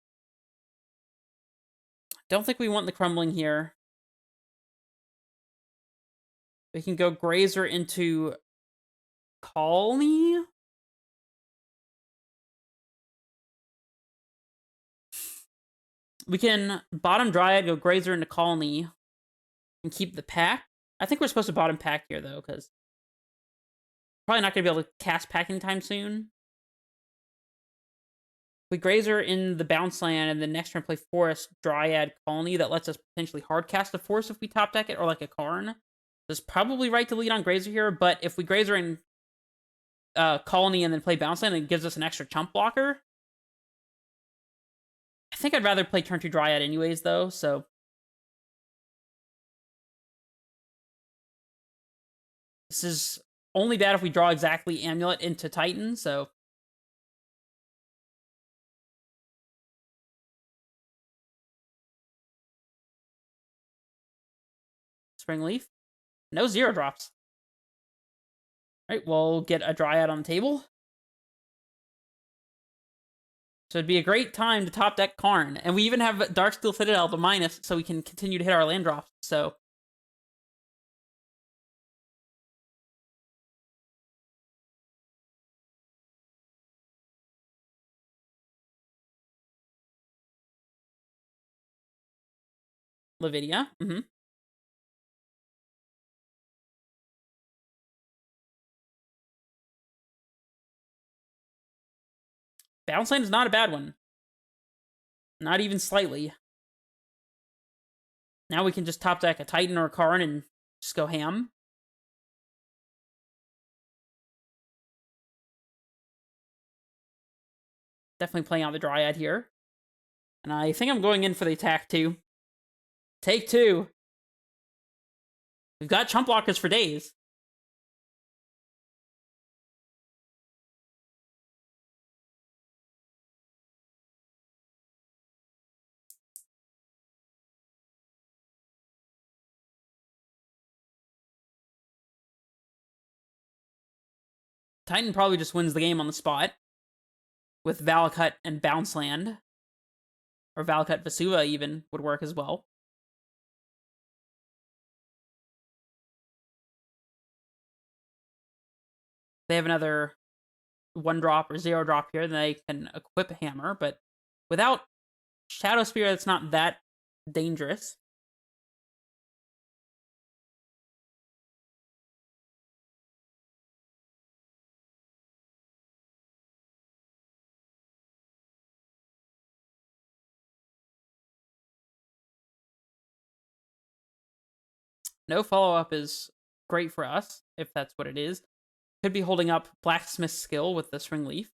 Don't think we want the crumbling here. We can go Grazer into Colony. We can bottom Dryad, go Grazer into Colony, and keep the pack. I think we're supposed to bottom pack here, though, because probably not going to be able to cast pack anytime soon. We Grazer in the bounce land, and then next turn play Forest, Dryad, Colony. That lets us potentially hard cast a Forest if we top deck it, or like a Karn. It's probably right to lead on Grazer here, but if we Grazer in Colony and then play bounce land, it gives us an extra chump blocker. I think I'd rather play turn 2 Dryad anyways, though, so... This is only bad if we draw exactly Amulet into Titan, so... Spring Leaf. No 0 drops. Alright, we'll get a Dryad on the table. So it'd be a great time to top deck Karn. And we even have Darksteel Citadel to minus, so we can continue to hit our land drops, so... Lavinia. Bounce Land is not a bad one. Not even slightly. Now we can just top deck a Titan or a Karn and just go ham. Definitely playing out the Dryad here. And I think I'm going in for the attack, too. Take 2. We've got chump blockers for days. Titan probably just wins the game on the spot. With Valakut and Bounce Land. Or Valakut Vesuva even would work as well. They have another 1-drop or 0-drop here, then they can equip a Hammer, but without Shadow Spear, it's not that dangerous. No follow-up is great for us, if that's what it is. Could be holding up Blacksmith's Skill with the Spring Leaf.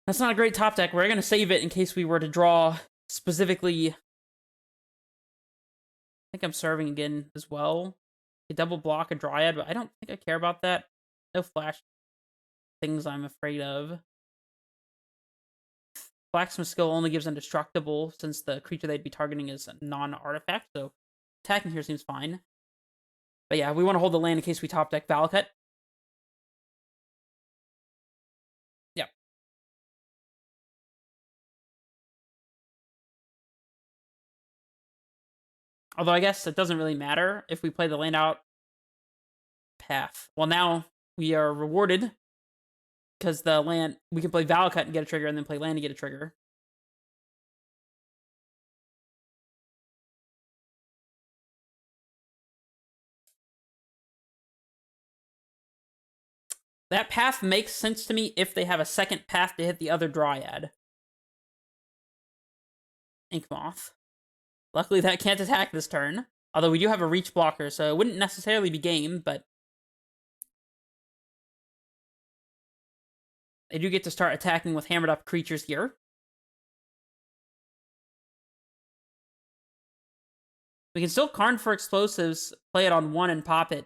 That's not a great top deck. We're going to save it in case we were to draw specifically... I think I'm serving again as well. A double block a Dryad, but I don't think I care about that. No flash things I'm afraid of. Blacksmith Skill only gives Indestructible since the creature they'd be targeting is non-artifact, so attacking here seems fine. But yeah, we want to hold the land in case we top deck Valakut. Yeah. Although I guess it doesn't really matter if we play the land out path. Well, now we are rewarded because the land, we can play Valakut and get a trigger and then play land to get a trigger. That path makes sense to me if they have a second path to hit the other Dryad. Inkmoth. Luckily, that can't attack this turn. Although we do have a reach blocker, so it wouldn't necessarily be game, but... They do get to start attacking with hammered up creatures here. We can still Karn for explosives, play it on 1 and pop it.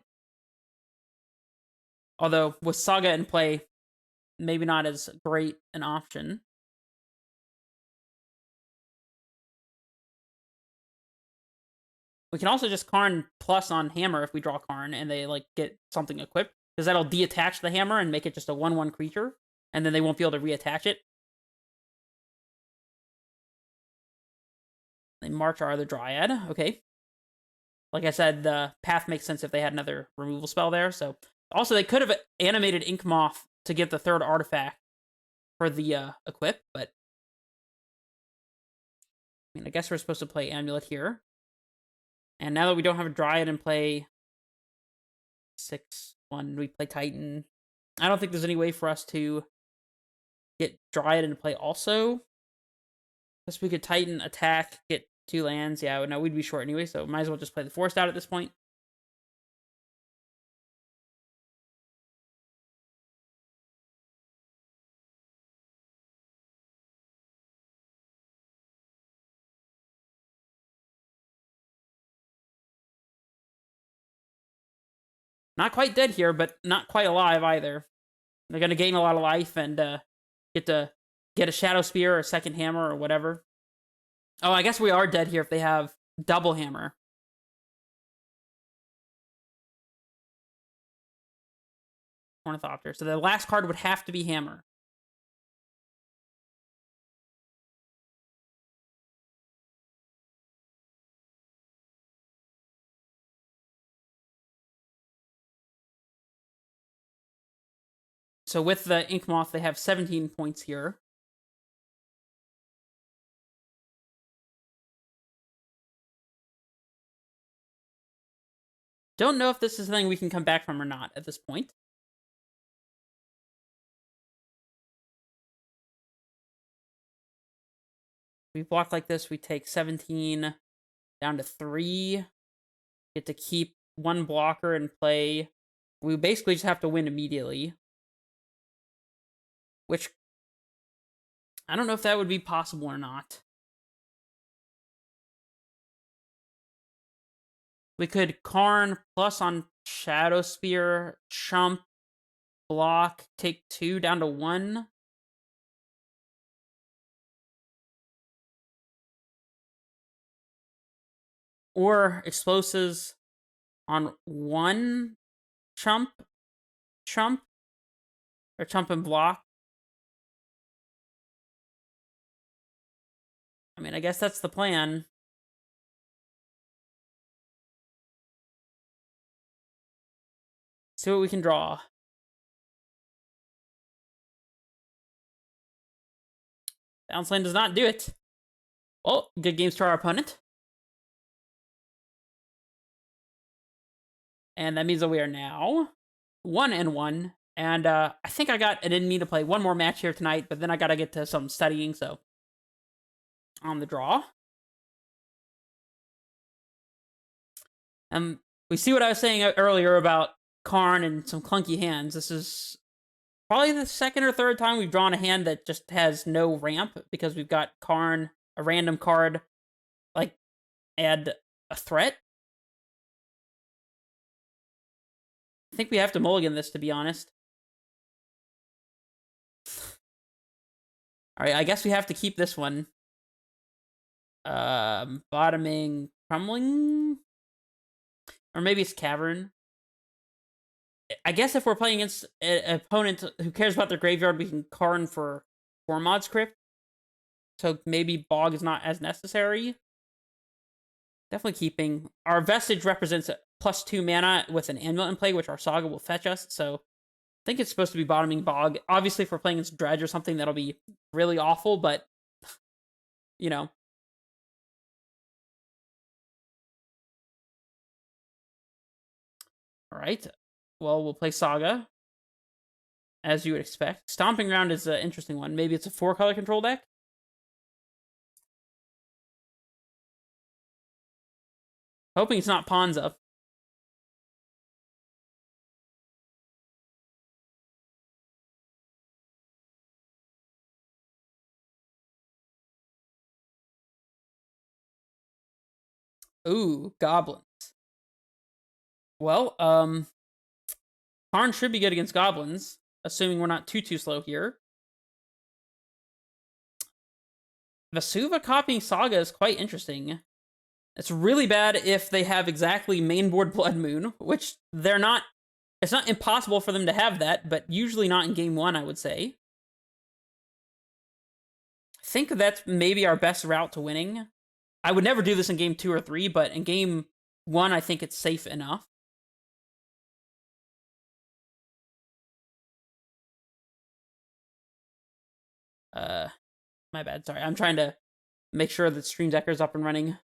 Although, with Saga in play, maybe not as great an option. We can also just Karn plus on hammer if we draw Karn and they like get something equipped, because that'll deattach the hammer and make it just a 1/1 creature, and then they won't be able to reattach it. They march our other Dryad. Okay. Like I said, the path makes sense if they had another removal spell there. So also they could have animated Ink Moth to get the third artifact for the equip, but I mean, I guess we're supposed to play Amulet here. And now that we don't have a Dryad and play 6/1, we play Titan. I don't think there's any way for us to get Dryad into play also. Guess we could Titan, attack, get 2 lands. Yeah, no, we'd be short anyway, so might as well just play the Forest out at this point. Not quite dead here, but not quite alive either. They're going to gain a lot of life and get a Shadow Spear or a second hammer or whatever. Oh, I guess we are dead here if they have double hammer. Ornithopter. So the last card would have to be hammer. So with the Ink Moth, they have 17 points here. Don't know if this is something we can come back from or not at this point. We block like this, we take 17 down to 3. Get to keep 1 blocker and play. We basically just have to win immediately. Which, I don't know if that would be possible or not. We could Karn plus on Shadow Spear, chump, block, take 2 down to 1. Or explosives on 1 chump, or chump and block. I mean, I guess that's the plan. See what we can draw. Bounce Land does not do it. Well, good games to our opponent. And that means that we are now 1-1. And I think I didn't mean to play one more match here tonight, but then I gotta get to some studying, so on the draw. We see what I was saying earlier about Karn and some clunky hands. This is probably the second or third time we've drawn a hand that just has no ramp, because we've got Karn, a random card, like, add a threat. I think we have to mulligan this, to be honest. Alright, I guess we have to keep this one. Bottoming, crumbling? Or maybe it's Cavern. I guess if we're playing against an opponent who cares about their graveyard, we can Karn for Mod Script. So maybe Bog is not as necessary. Definitely keeping. Our Vestige represents a +2 mana with an Amulet in play, which our Saga will fetch us. So I think it's supposed to be bottoming Bog. Obviously, if we're playing against Dredge or something, that'll be really awful, but, you know. Alright. Well, we'll play Saga, as you would expect. Stomping Ground is an interesting one. Maybe it's a 4-color control deck? Hoping it's not Ponza. Ooh, Goblins. Well, Karn should be good against Goblins, assuming we're not too slow here. Vesuva copying Saga is quite interesting. It's really bad if they have exactly mainboard Blood Moon, which they're not. It's not impossible for them to have that, but usually not in game 1, I would say. I think that's maybe our best route to winning. I would never do this in game 2 or 3, but in game 1, I think it's safe enough. My bad. Sorry, I'm trying to make sure that Stream Decker's up and running.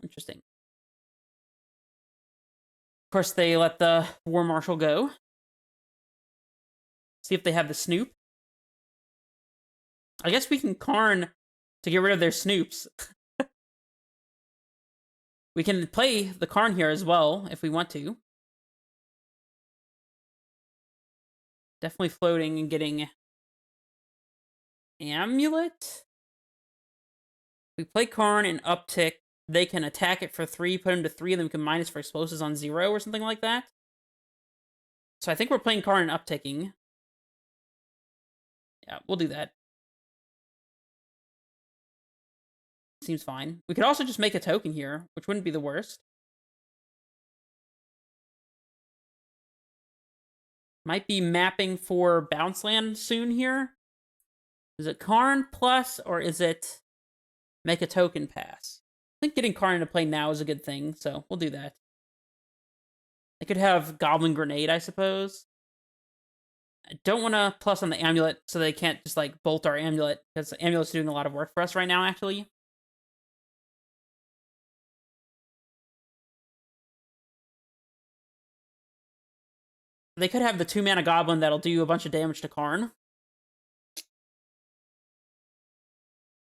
Interesting. Of course, they let the War Marshal go. See if they have the Snoop. I guess we can Karn to get rid of their Snoops. We can play the Karn here as well, if we want to. Definitely floating and getting Amulet. We play Karn and uptick. They can attack it for 3, put him to 3, and then we can minus for explosives on 0 or something like that. So I think we're playing Karn and upticking. Yeah, we'll do that. Seems fine. We could also just make a token here, which wouldn't be the worst. Might be mapping for Bounce Land soon here. Is it Karn plus, or is it make a token pass? I think getting Karn into play now is a good thing, so we'll do that. I could have Goblin Grenade, I suppose. I don't want to plus on the Amulet so they can't just, like, bolt our Amulet, because the Amulet's doing a lot of work for us right now, actually. They could have the 2-mana Goblin that'll do a bunch of damage to Karn.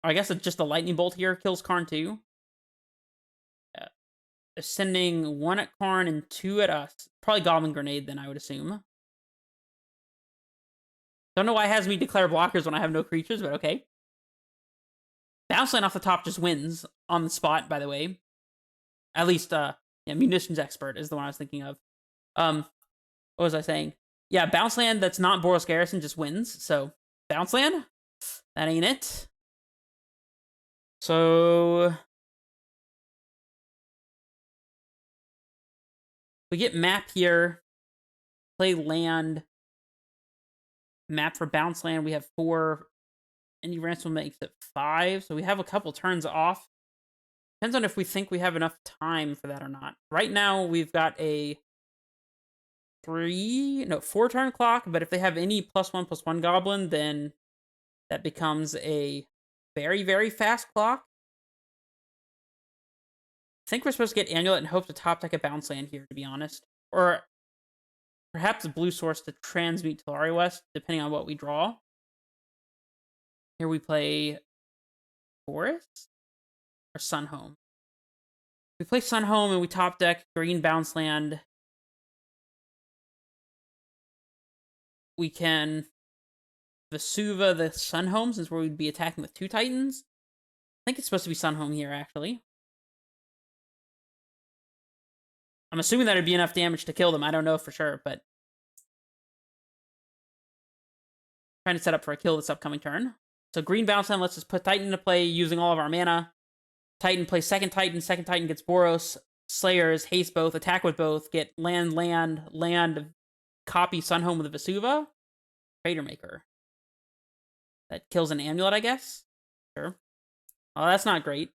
I guess it's just the Lightning Bolt here kills Karn too. Yeah. They're sending 1 at Karn and 2 at us. Probably Goblin Grenade then, I would assume. Don't know why it has me declare blockers when I have no creatures, but okay. Bounce Land off the top just wins on the spot, by the way. At least, yeah, Munitions Expert is the one I was thinking of. What was I saying? Yeah, Bounce Land that's not Boros Garrison just wins. So, Bounce Land? That ain't it. So, we get map here. Play land. Map for Bounce Land. We have 4. Any ransom makes it 5. So we have a couple turns off. Depends on if we think we have enough time for that or not. Right now, we've got a 4 turn clock, but if they have any +1/+1 goblin, then that becomes a very, very fast clock. I think we're supposed to get Amulet and hope to top deck a Bounce Land here, to be honest. Or perhaps a blue source to transmute Talari West, depending on what we draw. Here we play Forest or Sunhome. We play Sunhome and we top deck green Bounce Land. We can Vesuva the Sunhome, since we'd be attacking with 2 Titans. I think it's supposed to be Sunhome here, actually. I'm assuming that it'd be enough damage to kill them. I don't know for sure, but trying to set up for a kill this upcoming turn. So green Bounce Land lets us put Titan into play using all of our mana. Titan plays second Titan gets Boros. Slayers, haste both, attack with both, get land, copy Sunhome with a Vesuva. Trader Maker. That kills an Amulet, I guess? Sure. Oh, that's not great.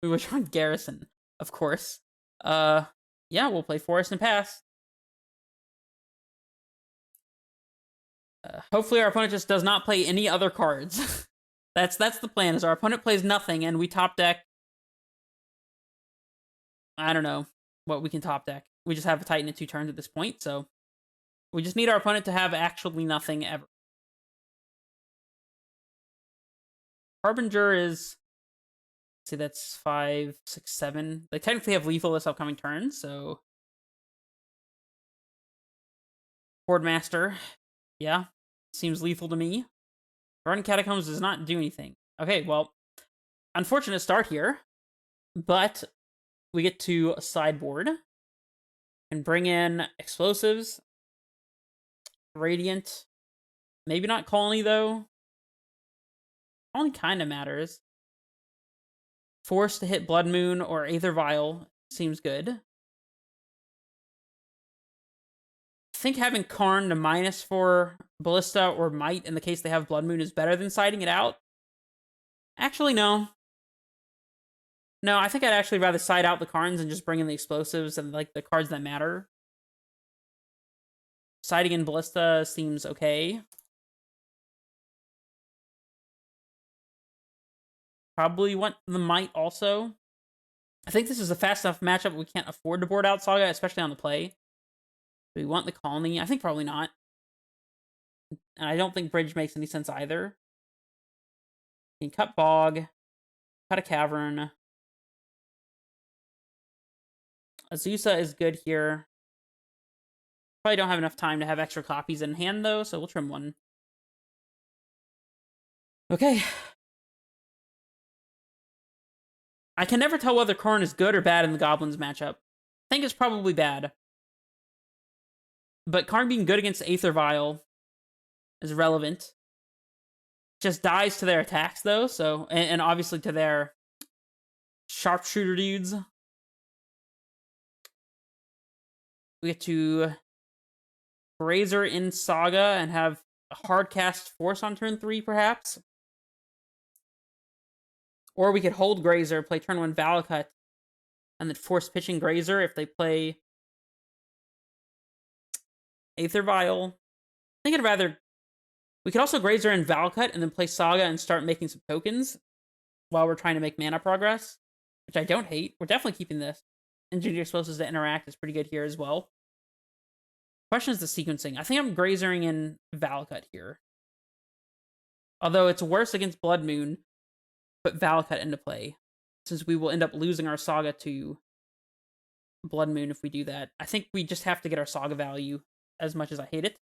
We were trying Garrison, of course. Yeah, we'll play Forest and pass. Hopefully our opponent just does not play any other cards. That's the plan, is our opponent plays nothing and we top deck. I don't know what we can top deck. We just have a Titan in 2 turns at this point, so we just need our opponent to have actually nothing ever. Harbinger is, let's see, that's 5, 6, 7. They technically have lethal this upcoming turn, so Hordemaster, yeah, seems lethal to me. Garden Catacombs does not do anything. Okay, well, unfortunate start here, but we get to sideboard. Can bring in explosives. Radiant. Maybe not Colony, though. Colony kind of matters. Force to hit Blood Moon or Aether Vial seems good. I think having Karn to minus for Ballista or Might in the case they have Blood Moon is better than siding it out. Actually, no. No, I think I'd actually rather side out the Karns and just bring in the explosives and like the cards that matter. Siding in Ballista seems okay. Probably want the Might also. I think this is a fast enough matchup we can't afford to board out Saga, especially on the play. Do we want the Colony? I think probably not. And I don't think Bridge makes any sense either. You can cut Bog, cut a Cavern. Azusa is good here. Probably don't have enough time to have extra copies in hand, though, so we'll trim one. Okay. I can never tell whether Karn is good or bad in the Goblins matchup. I think it's probably bad. But Karn being good against Aether Vial is relevant. Just dies to their attacks, though, so... And obviously to their sharpshooter dudes. We get to Grazer in Saga and have a hard cast Force on turn 3, perhaps. Or we could hold Grazer, play turn 1 Valakut, and then force pitching Grazer if they play Aether Vial. I think I'd rather... We could also Grazer and Valakut and then play Saga and start making some tokens while we're trying to make mana progress, which I don't hate. We're definitely keeping this. Engineer Explosives to interact is pretty good here as well. Question is the sequencing. I think I'm Grazering in Valakut here. Although it's worse against Blood Moon, put Valakut into play, since we will end up losing our Saga to Blood Moon if we do that. I think we just have to get our Saga value, as much as I hate it.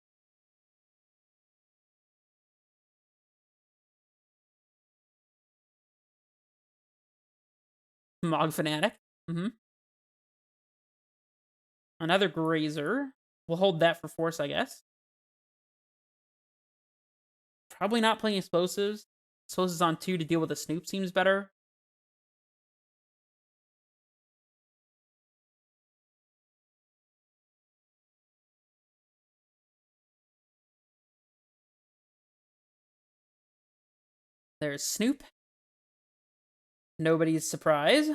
Mog Fanatic. Another Grazer. We'll hold that for Force, I guess. Probably not playing Explosives. Explosives on 2 to deal with the Snoop seems better. There's Snoop. Nobody's surprised.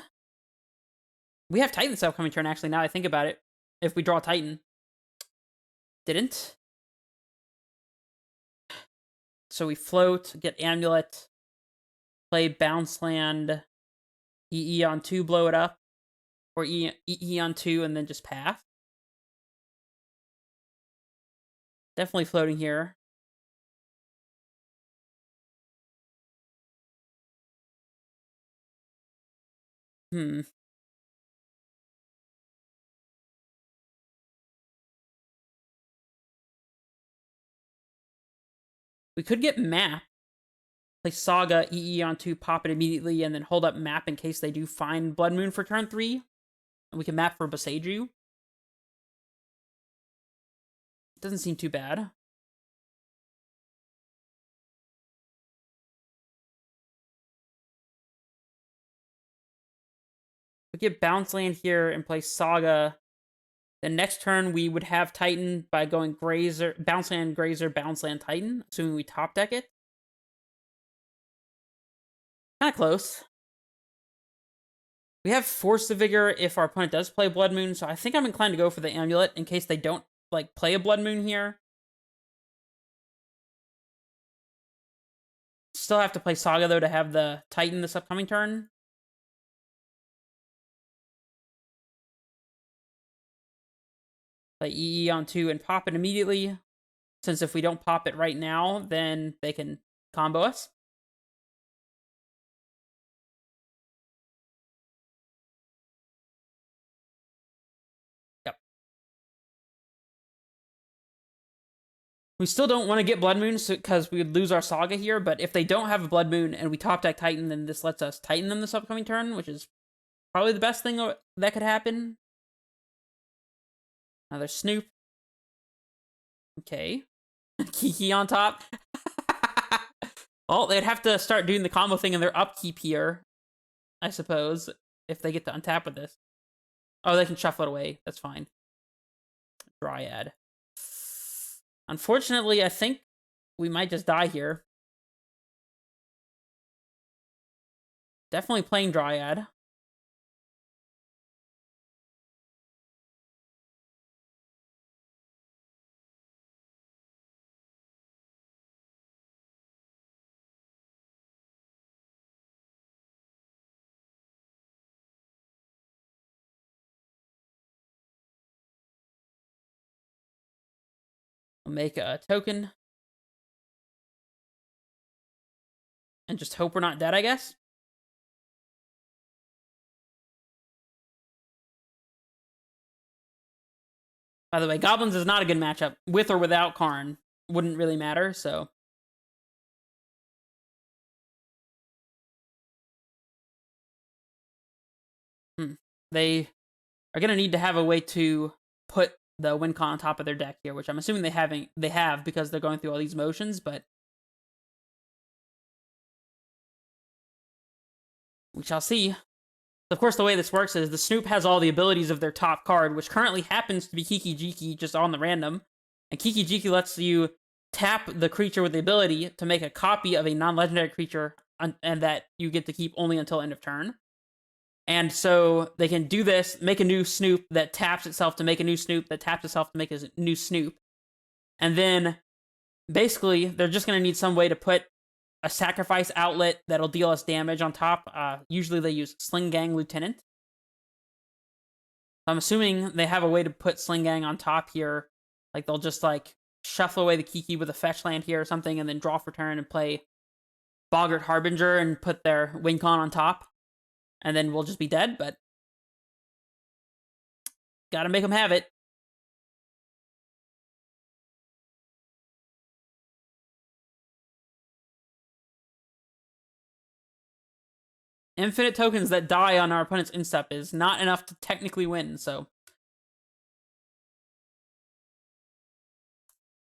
We have Titan this upcoming turn, actually, now I think about it. If we draw Titan. Didn't. So we float, get Amulet, play Bounce Land, EE on 2, blow it up, or EE on 2 and then just path. Definitely floating here. We could get Map. Play Saga, EE on 2, pop it immediately, and then hold up Map in case they do find Blood Moon for turn 3. And we can map for Boseiju. Doesn't seem too bad. We get Bounce Land here and play Saga. The next turn, we would have Titan by going Grazer, Bounce Land, Grazer, Bounce Land, Titan, assuming we top deck it. Kind of close. We have Force the Vigor if our opponent does play Blood Moon, so I think I'm inclined to go for the Amulet in case they don't like play a Blood Moon here. Still have to play Saga, though, to have the Titan this upcoming turn. Play EE on 2 and pop it immediately. Since if we don't pop it right now, then they can combo us. Yep. We still don't want to get Blood Moon because we would lose our Saga here, but if they don't have a Blood Moon and we top deck Titan, then this lets us Titan them this upcoming turn, which is probably the best thing that could happen. Another Snoop. Okay. Kiki on top. Well, they'd have to start doing the combo thing in their upkeep here, I suppose, if they get to untap with this. Oh, they can shuffle it away. That's fine. Dryad. Unfortunately, I think we might just die here. Definitely playing Dryad. We'll make a token. And just hope we're not dead, I guess. By the way, Goblins is not a good matchup. With or without Karn. Wouldn't really matter, so. They are going to need to have a way to put the win con on top of their deck here, which I'm assuming they have because they're going through all these motions, but we shall see. Of course, the way this works is the Snoop has all the abilities of their top card, which currently happens to be Kiki Jiki, just on the random. And Kiki Jiki lets you tap the creature with the ability to make a copy of a non-legendary creature, and that you get to keep only until end of turn. And so they can do this, make a new Snoop that taps itself to make a new Snoop that taps itself to make a new Snoop. And then, basically, they're just going to need some way to put a sacrifice outlet that'll deal us damage on top. Usually they use Sling Gang Lieutenant. I'm assuming they have a way to put Sling Gang on top here. Like, they'll just, like, shuffle away the Kiki with a fetch land here or something, and then draw for turn and play Boggart Harbinger and put their win con on top. And then we'll just be dead, but gotta make them have it. Infinite tokens that die on our opponent's instep is not enough to technically win, so.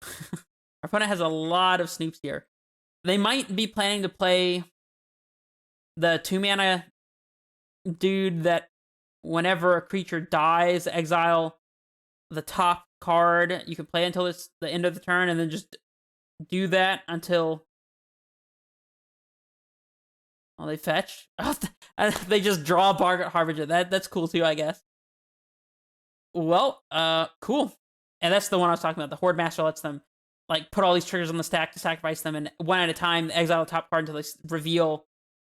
Our opponent has a lot of Snoops here. They might be planning to play the 2-mana dude that whenever a creature dies, exile the top card. You can play until it's the end of the turn, and then just do that until... Oh, they fetch? They just draw Boggart Harbinger. That's cool too, I guess. Well, cool. And that's the one I was talking about. The Horde Master lets them, like, put all these triggers on the stack to sacrifice them, and one at a time, exile the top card until they reveal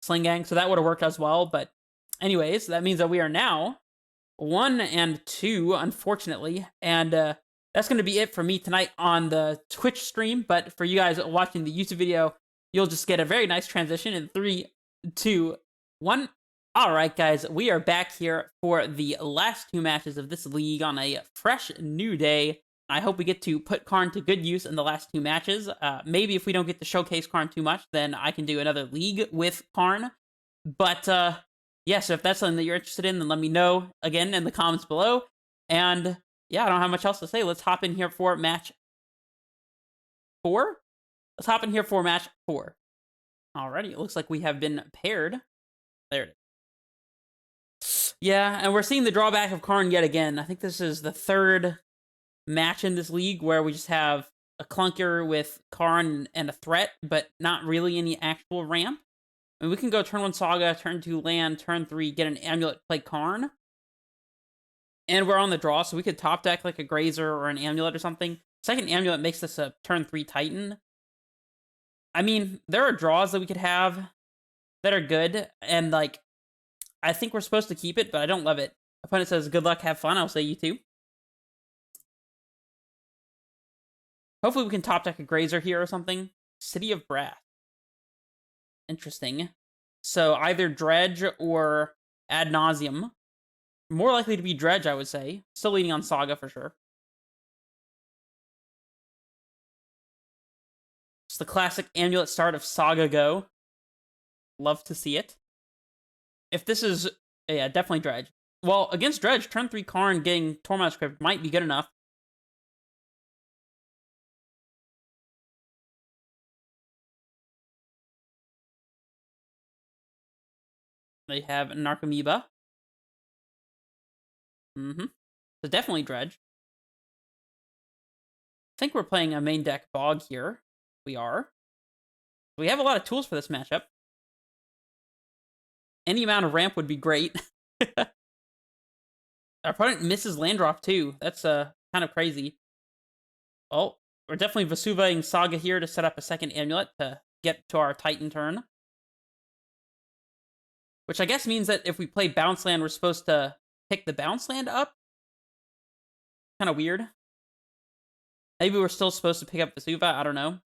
Sling Gang. So that would have worked as well, but anyways, that means that we are now 1-2, unfortunately, and that's going to be it for me tonight on the Twitch stream, but for you guys watching the YouTube video, you'll just get a very nice transition in 3, 2, 1. Alright guys, we are back here for the last 2 matches of this league on a fresh new day. I hope we get to put Karn to good use in the last 2 matches. Maybe if we don't get to showcase Karn too much, then I can do another league with Karn. But, yeah, so if that's something that you're interested in, then let me know, again, in the comments below. And, yeah, I don't have much else to say. Let's hop in here for match 4? Let's hop in here for match 4. Alrighty, it looks like we have been paired. There it is. Yeah, and we're seeing the drawback of Karn yet again. I think this is the 3rd match in this league where we just have a clunker with Karn and a threat, but not really any actual ramp. I mean, we can go turn 1 Saga, turn 2 land, turn 3 get an Amulet, play Karn. And we're on the draw, so we could top deck like a Grazer or an Amulet or something. Second Amulet makes this a turn 3 Titan. I mean, there are draws that we could have that are good, and, like, I think we're supposed to keep it, but I don't love it. Opponent says, good luck, have fun. I'll say you too. Hopefully we can top deck a Grazer here or something. City of Brass. Interesting. So either Dredge or Ad Nauseam. More likely to be Dredge, I would say. Still leaning on Saga for sure. It's the classic Amulet start of Saga Go. Love to see it. If this is... Yeah, definitely Dredge. Well, against Dredge, turn 3 Karn getting Tormod's Crypt might be good enough. They have Narcomoeba. So definitely Dredge. I think we're playing a main deck Bog here. We are. We have a lot of tools for this matchup. Any amount of ramp would be great. Our opponent misses land drop too. That's kind of crazy. Oh, we're definitely Vesuvaing Saga here to set up a second amulet to get to our Titan turn. Which I guess means that if we play bounce land, we're supposed to pick the bounce land up. Kind of weird. Maybe we're still supposed to pick up Vesuva. I don't know.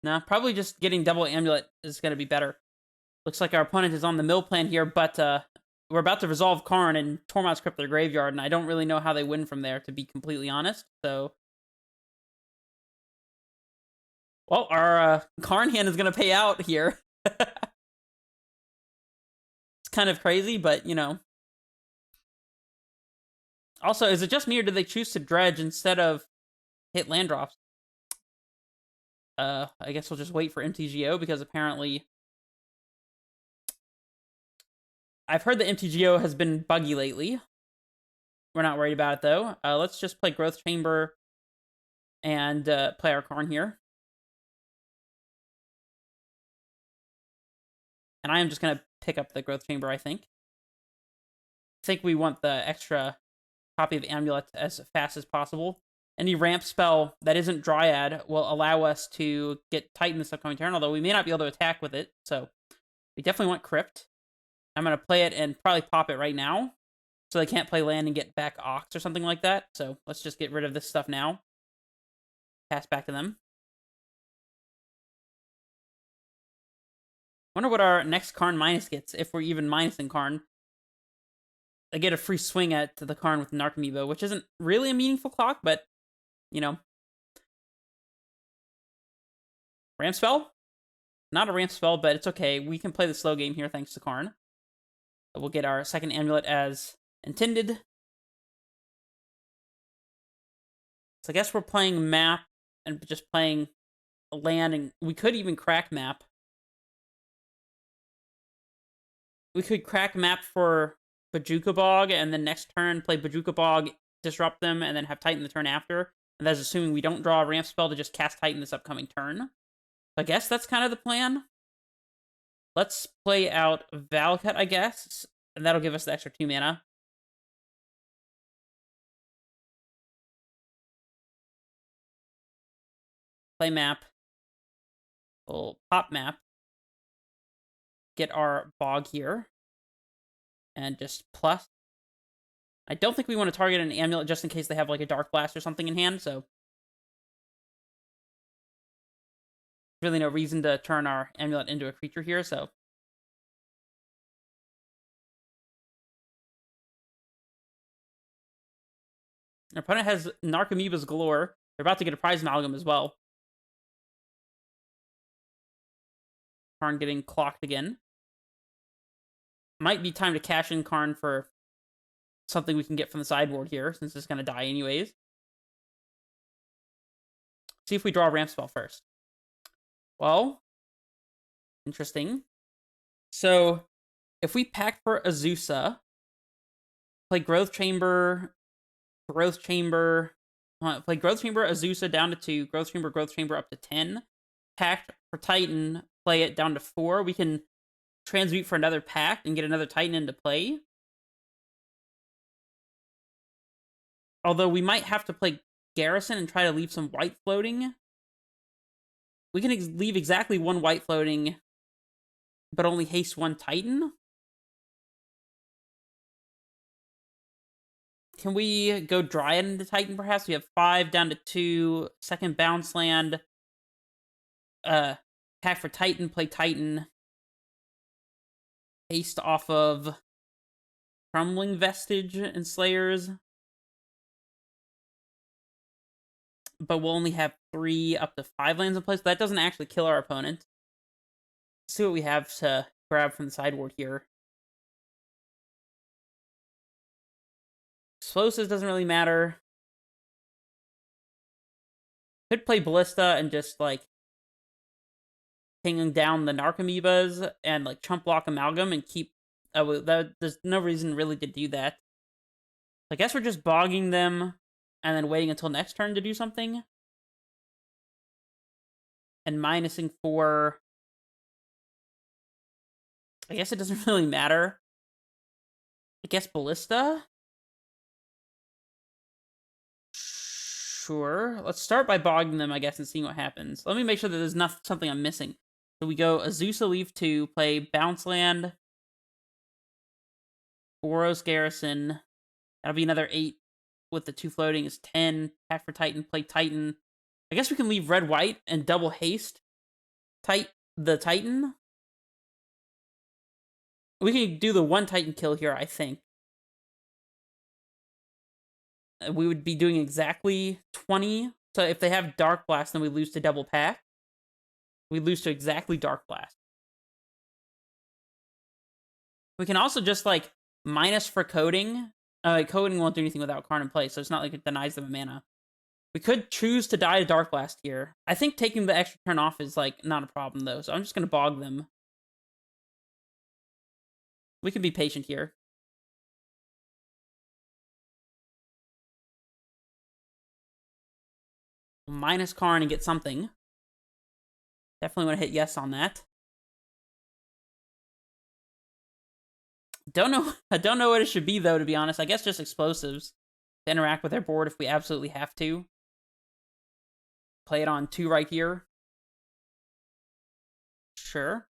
Nah, probably just getting double amulet is going to be better. Looks like our opponent is on the mill plan here, but we're about to resolve Karn and Tormod's Crypt their graveyard, and I don't really know how they win from there, to be completely honest. So, well, our Karn hand is going to pay out here. It's kind of crazy, but, you know. Also, is it just me, or did they choose to dredge instead of hit land drops? I guess we'll just wait for MTGO, because apparently I've heard that MTGO has been buggy lately. We're not worried about it, though. Let's just play Growth Chamber and play our Karn here. And I am just going to pick up the Growth Chamber, I think. I think we want the extra copy of Amulet as fast as possible. Any ramp spell that isn't Dryad will allow us to get Titan this upcoming turn, although we may not be able to attack with it, so we definitely want Crypt. I'm going to play it and probably pop it right now, so they can't play land and get back Ox or something like that, so let's just get rid of this stuff now. Pass back to them. Wonder what our next Karn minus gets, if we're even minusing Karn. They get a free swing at the Karn with Narcomoeba, which isn't really a meaningful clock, but you know. Ramp spell? Not a ramp spell, but it's okay. We can play the slow game here thanks to Karn. We'll get our second amulet as intended. So I guess we're playing map and just playing land, and we could even crack map. We could crack map for Bojuka Bog, and then next turn play Bojuka Bog, disrupt them, and then have Titan the turn after. And that's assuming we don't draw a ramp spell to just cast Titan this upcoming turn. I guess that's kind of the plan. Let's play out Valakut, I guess. And that'll give us the extra 2 mana. Play map. We'll pop map. Get our Bog here. And just plus. I don't think we want to target an amulet just in case they have like a Dark Blast or something in hand, so really no reason to turn our amulet into a creature here, so our opponent has Narcomoebas galore. They're about to get a Prize Amalgam as well. Karn getting clocked again. Might be time to cash in Karn for something we can get from the sideboard here, since it's going to die anyways. See if we draw a ramp spell first. Well, interesting. So, if we pack for Azusa, play Growth Chamber, play Growth Chamber, Azusa down to 2, Growth Chamber up to 10. Packed for Titan, play it down to 4. We can transmute for another pack and get another Titan into play. Although we might have to play Garrison and try to leave some white floating. We can leave exactly 1 white floating, but only haste 1 Titan. Can we go Dryad into Titan, perhaps? We have 5 down to 2. Second bounce land. Pack for Titan, play Titan. Haste off of Crumbling Vestige and Slayers. But we'll only have 3 up to 5 lands in place. But that doesn't actually kill our opponent. Let's see what we have to grab from the sideboard here. Explosives doesn't really matter. Could play Ballista and just, like, pinging down the Narcomoebas and, like, chump block Amalgam and keep There's no reason really to do that. I guess we're just bogging them and then waiting until next turn to do something. And minusing 4. I guess it doesn't really matter. I guess Ballista? Sure. Let's start by bogging them, I guess, and seeing what happens. Let me make sure that there's not something I'm missing. So we go Azusa Leaf 2, play Bounce Land, Boros Garrison. That'll be another 8 with the 2 floating is 10. Tap for Titan, play Titan. I guess we can leave red-white and double haste the Titan. We can do the 1 Titan kill here, I think. We would be doing exactly 20. So if they have Dark Blast, then we lose to double pack. We lose to exactly Dark Blast. We can also just, like, minus for coding. Coding won't do anything without Karn in play, so it's not like it denies them a mana. We could choose to die to Dark Blast here. I think taking the extra turn off is, like, not a problem, though, so I'm just going to bog them. We can be patient here. Minus Karn and get something. Definitely want to hit yes on that. I don't know what it should be, though, to be honest. I guess just explosives to interact with their board if we absolutely have to. Play it on 2 right here. Sure.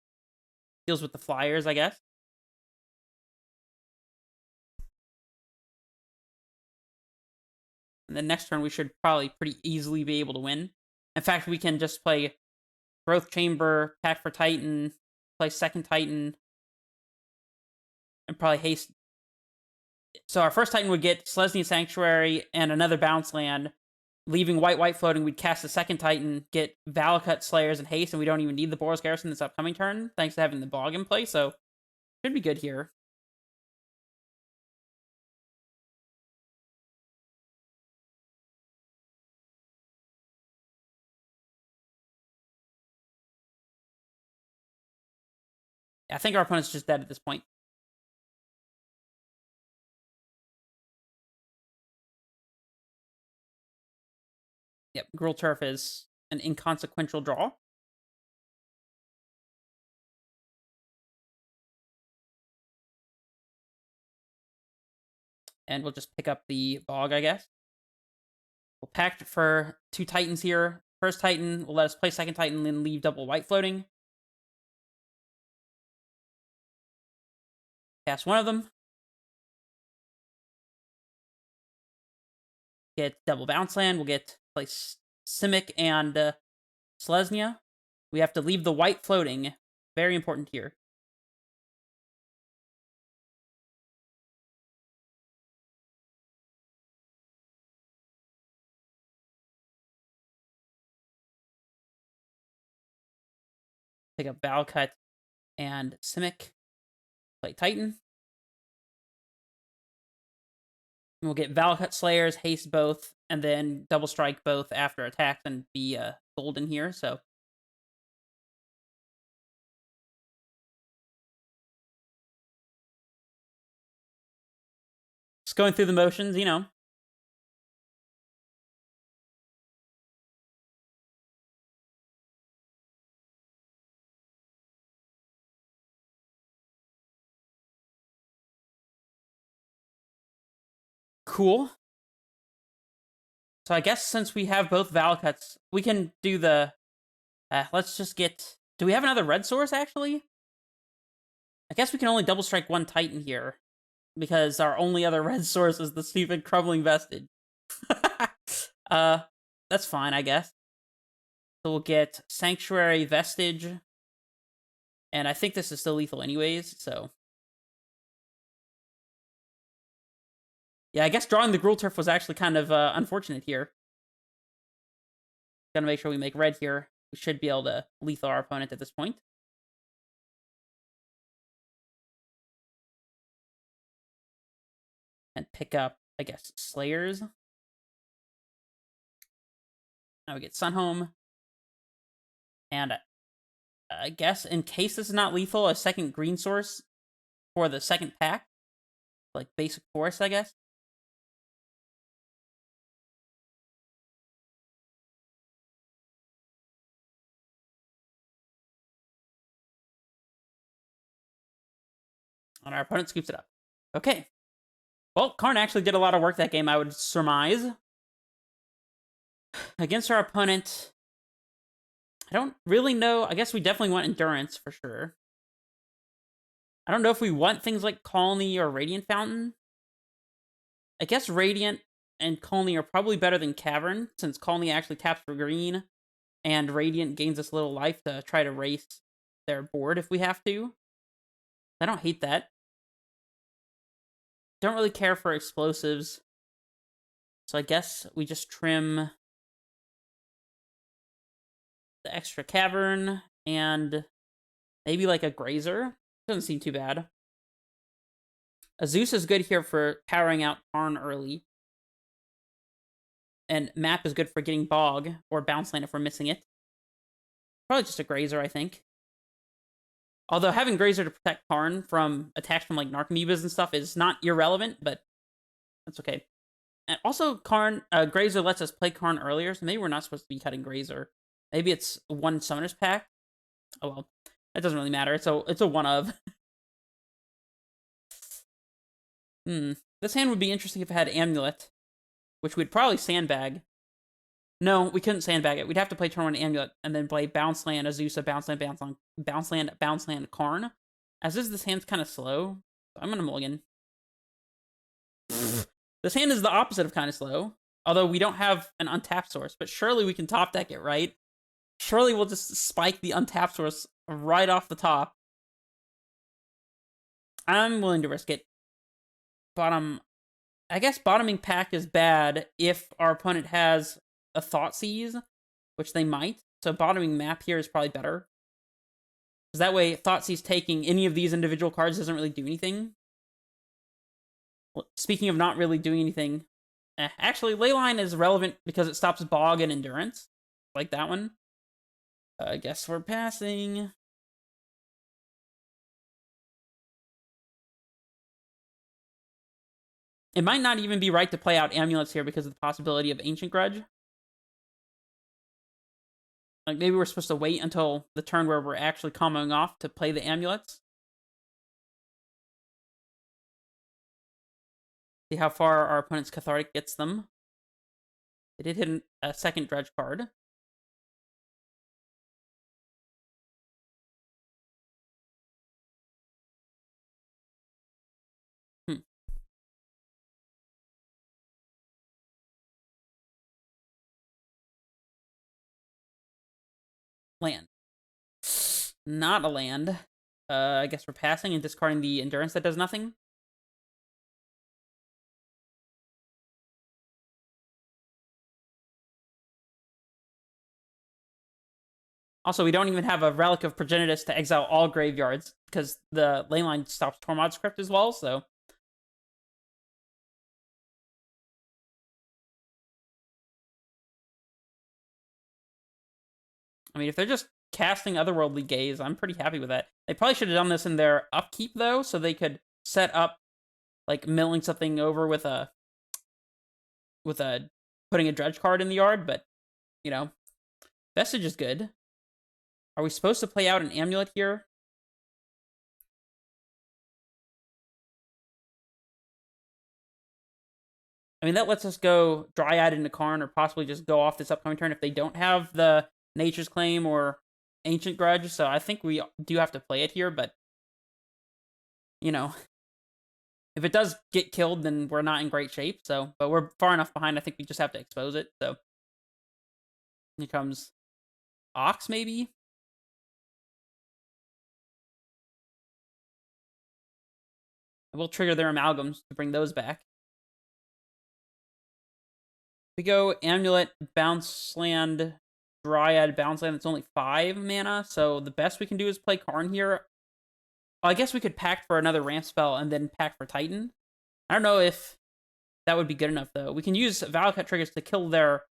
Deals with the flyers, I guess. And then next turn, we should probably pretty easily be able to win. In fact, we can just play Growth Chamber, Pack for Titan, play second Titan, and probably haste. So our first Titan would get Selesnya Sanctuary and another bounce land. Leaving white floating, we'd cast the second Titan, get Valakut, Slayers, and haste, and we don't even need the Boros Garrison this upcoming turn, thanks to having the Bog in play, so should be good here. I think our opponent's just dead at this point. Yep, Gruul Turf is an inconsequential draw. And we'll just pick up the Bog, I guess. We'll pact for 2 Titans here. First Titan will let us play second Titan, then leave double white floating. Cast one of them. Get double bounce land. We'll get play Simic and Selesnya. We have to leave the white floating. Very important here. Pick up Valakut and Simic. Play Titan. We'll get Valakut Slayers, haste both, and then double strike both after attacks and be golden here, so. Just going through the motions, you know. Cool. So I guess since we have both Valakuts, we can do the... let's just get... Do we have another red source, actually? I guess we can only double strike 1 Titan here, because our only other red source is the stupid Crumbling Vestige. That's fine, I guess. So we'll get Sanctuary Vestige, and I think this is still lethal anyways, so... Yeah, I guess drawing the Gruul Turf was actually kind of unfortunate here. Gotta make sure we make red here. We should be able to lethal our opponent at this point. And pick up, I guess, Slayers. Now we get Sunhome. And I guess in case this is not lethal, a second green source for the second pack. Like basic forest, I guess. And our opponent scoops it up. Okay. Well, Karn actually did a lot of work that game, I would surmise. Against our opponent, I don't really know. I guess we definitely want endurance for sure. I don't know if we want things like Colony or Radiant Fountain. I guess Radiant and Colony are probably better than Cavern, since Colony actually taps for green, and Radiant gains us a little life to try to race their board if we have to. I don't hate that. Don't really care for explosives. So I guess we just trim the extra Cavern and maybe like a Grazer. Doesn't seem too bad. A Zeus is good here for powering out Karn early. And Map is good for getting Bog or Bounce Land if we're missing it. Probably just a Grazer, I think. Although having Grazer to protect Karn from attacks from like Narcomoebas and stuff is not irrelevant, but that's okay. And also, Grazer lets us play Karn earlier, so maybe we're not supposed to be cutting Grazer. Maybe it's one Summoner's Pack. Oh well, that doesn't really matter. It's a one of. This hand would be interesting if it had Amulet, which we'd probably sandbag. No, we couldn't sandbag it. We'd have to play turn 1 Amulet and then play Bounce Land, Azusa, Bounce Land, Bounce Land, Karn. As is, this hand's kind of slow. I'm gonna mulligan. This hand is the opposite of kind of slow. Although we don't have an untapped source, but surely we can top deck it, right? Surely we'll just spike the untapped source right off the top. I'm willing to risk it. I guess bottoming pack is bad if our opponent has a Thoughtseize, which they might. So bottoming Map here is probably better. Because that way, Thoughtseize taking any of these individual cards doesn't really do anything. Well, speaking of not really doing anything, actually, Leyline is relevant because it stops Bog and Endurance. Like that one. I guess we're passing. It might not even be right to play out Amulets here because of the possibility of Ancient Grudge. Like, maybe we're supposed to wait until the turn where we're actually comboing off to play the Amulets. See how far our opponent's Cathartic gets them. They did hit a second Dredge card. Land. Not a land. I guess we're passing and discarding the Endurance that does nothing. Also, we don't even have a Relic of Progenitus to exile all graveyards, because the Leyline stops Tormod's Crypt as well, so... I mean, if they're just casting Otherworldly Gaze, I'm pretty happy with that. They probably should have done this in their upkeep, though, so they could set up, like, milling something over with a putting a Dredge card in the yard, but, you know, Vestige is good. Are we supposed to play out an Amulet here? I mean, that lets us go Dryad into Karn, or possibly just go off this upcoming turn if they don't have the Nature's Claim or Ancient Grudge, so I think we do have to play it here, but, you know, if it does get killed, then we're not in great shape, so, but we're far enough behind, I think we just have to expose it, so. Here comes Ox, maybe? We'll trigger their Amalgams to bring those back. We go Amulet, Bounce Land, Dryad, Bounce Land. It's only 5 mana, so the best we can do is play Karn here. I guess we could pack for another ramp spell and then pack for Titan. I don't know if that would be good enough, though. We can use Valakut triggers to kill their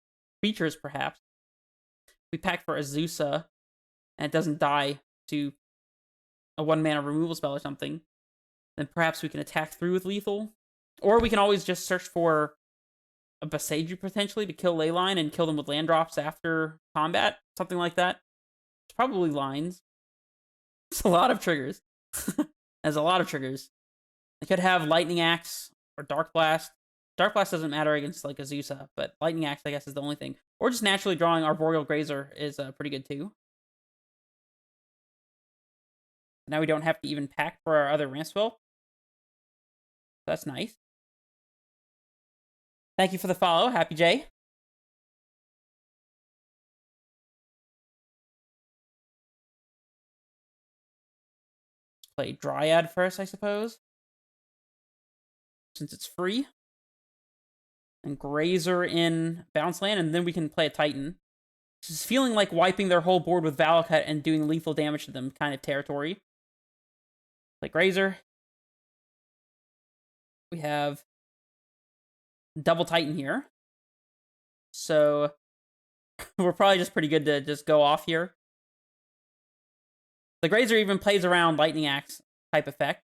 creatures, perhaps. We pack for Azusa, and it doesn't die to a 1-mana removal spell or something. then perhaps we can attack through with lethal. Or we can always just search for a Boseiju potentially to kill Leyline and kill them with land drops after combat. Something like that. It's probably lines. It's a lot of triggers. There's a lot of triggers. I could have Lightning Axe or Dark Blast. Dark Blast doesn't matter against like Azusa, but Lightning Axe I guess is the only thing. Or just naturally drawing Arboreal Grazer is pretty good too. Now we don't have to even pack for our other ramp spell. That's nice. Thank you for the follow, Happy J. Play Dryad first, I suppose. Since it's free. And Grazer in Bounce Land, and then we can play a Titan. This is feeling like wiping their whole board with Valakut and doing lethal damage to them kind of territory. Play Grazer. We have double Titan here. So we're probably just pretty good to just go off here. The Grazer even plays around Lightning Axe type effect.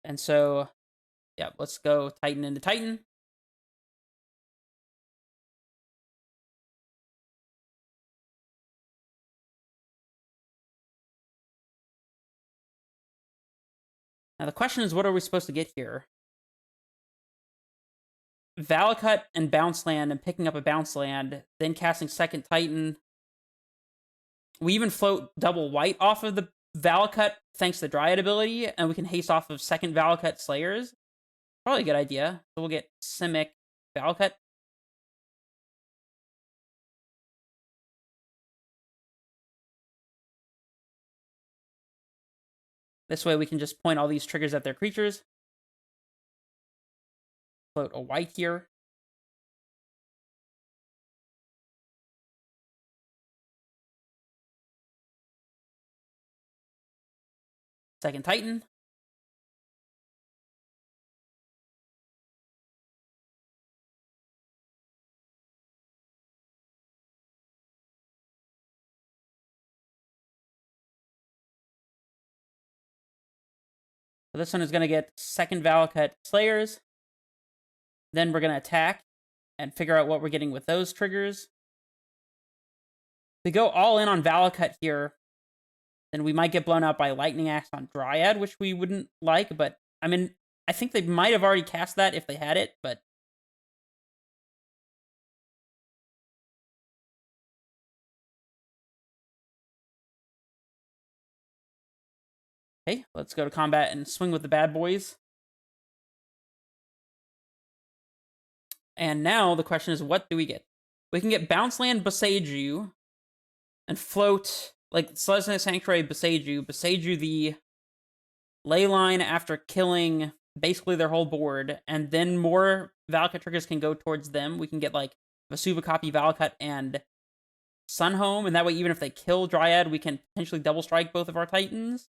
And so, yeah, let's go Titan into Titan. Now the question is, what are we supposed to get here? Valakut and Bounce Land and picking up a Bounce Land, then casting second Titan. We even float double white off of the Valakut thanks to Dryad ability, and we can haste off of second Valakut Slayers. Probably a good idea. So we'll get Simic Valakut. This way we can just point all these triggers at their creatures. Float a white here. Second Titan. So this one is going to get second Valakut Slayers. Then we're going to attack and figure out what we're getting with those triggers. If we go all in on Valakut here, then we might get blown out by Lightning Axe on Dryad, which we wouldn't like, but I mean, I think they might have already cast that if they had it, but okay, let's go to combat and swing with the bad boys. And now the question is, what do we get? We can get Bounce Land Boseiju and float, like, Celestia Sanctuary Boseiju the Leyline after killing basically their whole board, and then more Valakut triggers can go towards them. We can get, like, Vesuva Copy Valakut and Sunhome, and that way even if they kill Dryad, we can potentially double strike both of our Titans.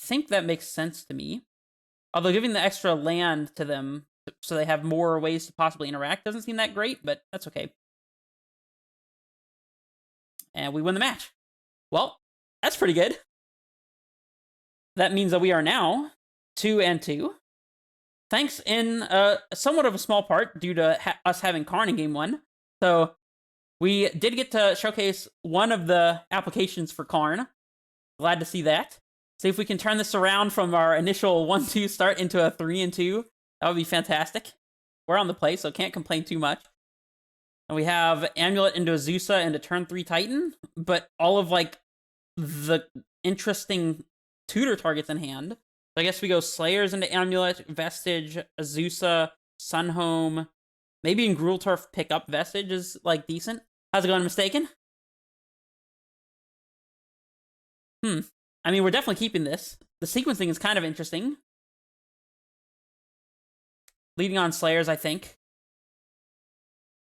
I think that makes sense to me. Although giving the extra land to them so they have more ways to possibly interact doesn't seem that great, but that's okay. And we win the match. Well, that's pretty good. That means that we are now 2-2. Thanks in somewhat of a small part due to us having Karn in Game 1. So we did get to showcase one of the applications for Karn. Glad to see that. See if we can turn this around from our initial 1-2 start into a 3-2. That would be fantastic. We're on the play, so can't complain too much. And we have Amulet into Azusa into turn 3 Titan, but all of, like, the interesting tutor targets in hand. So I guess we go Slayers into Amulet, Vestige, Azusa, Sunhome. Maybe in Gruelturf pick up Vestige is, like, decent. How's it going, Mistaken? I mean, we're definitely keeping this. The sequencing is kind of interesting. Leading on Slayers, I think.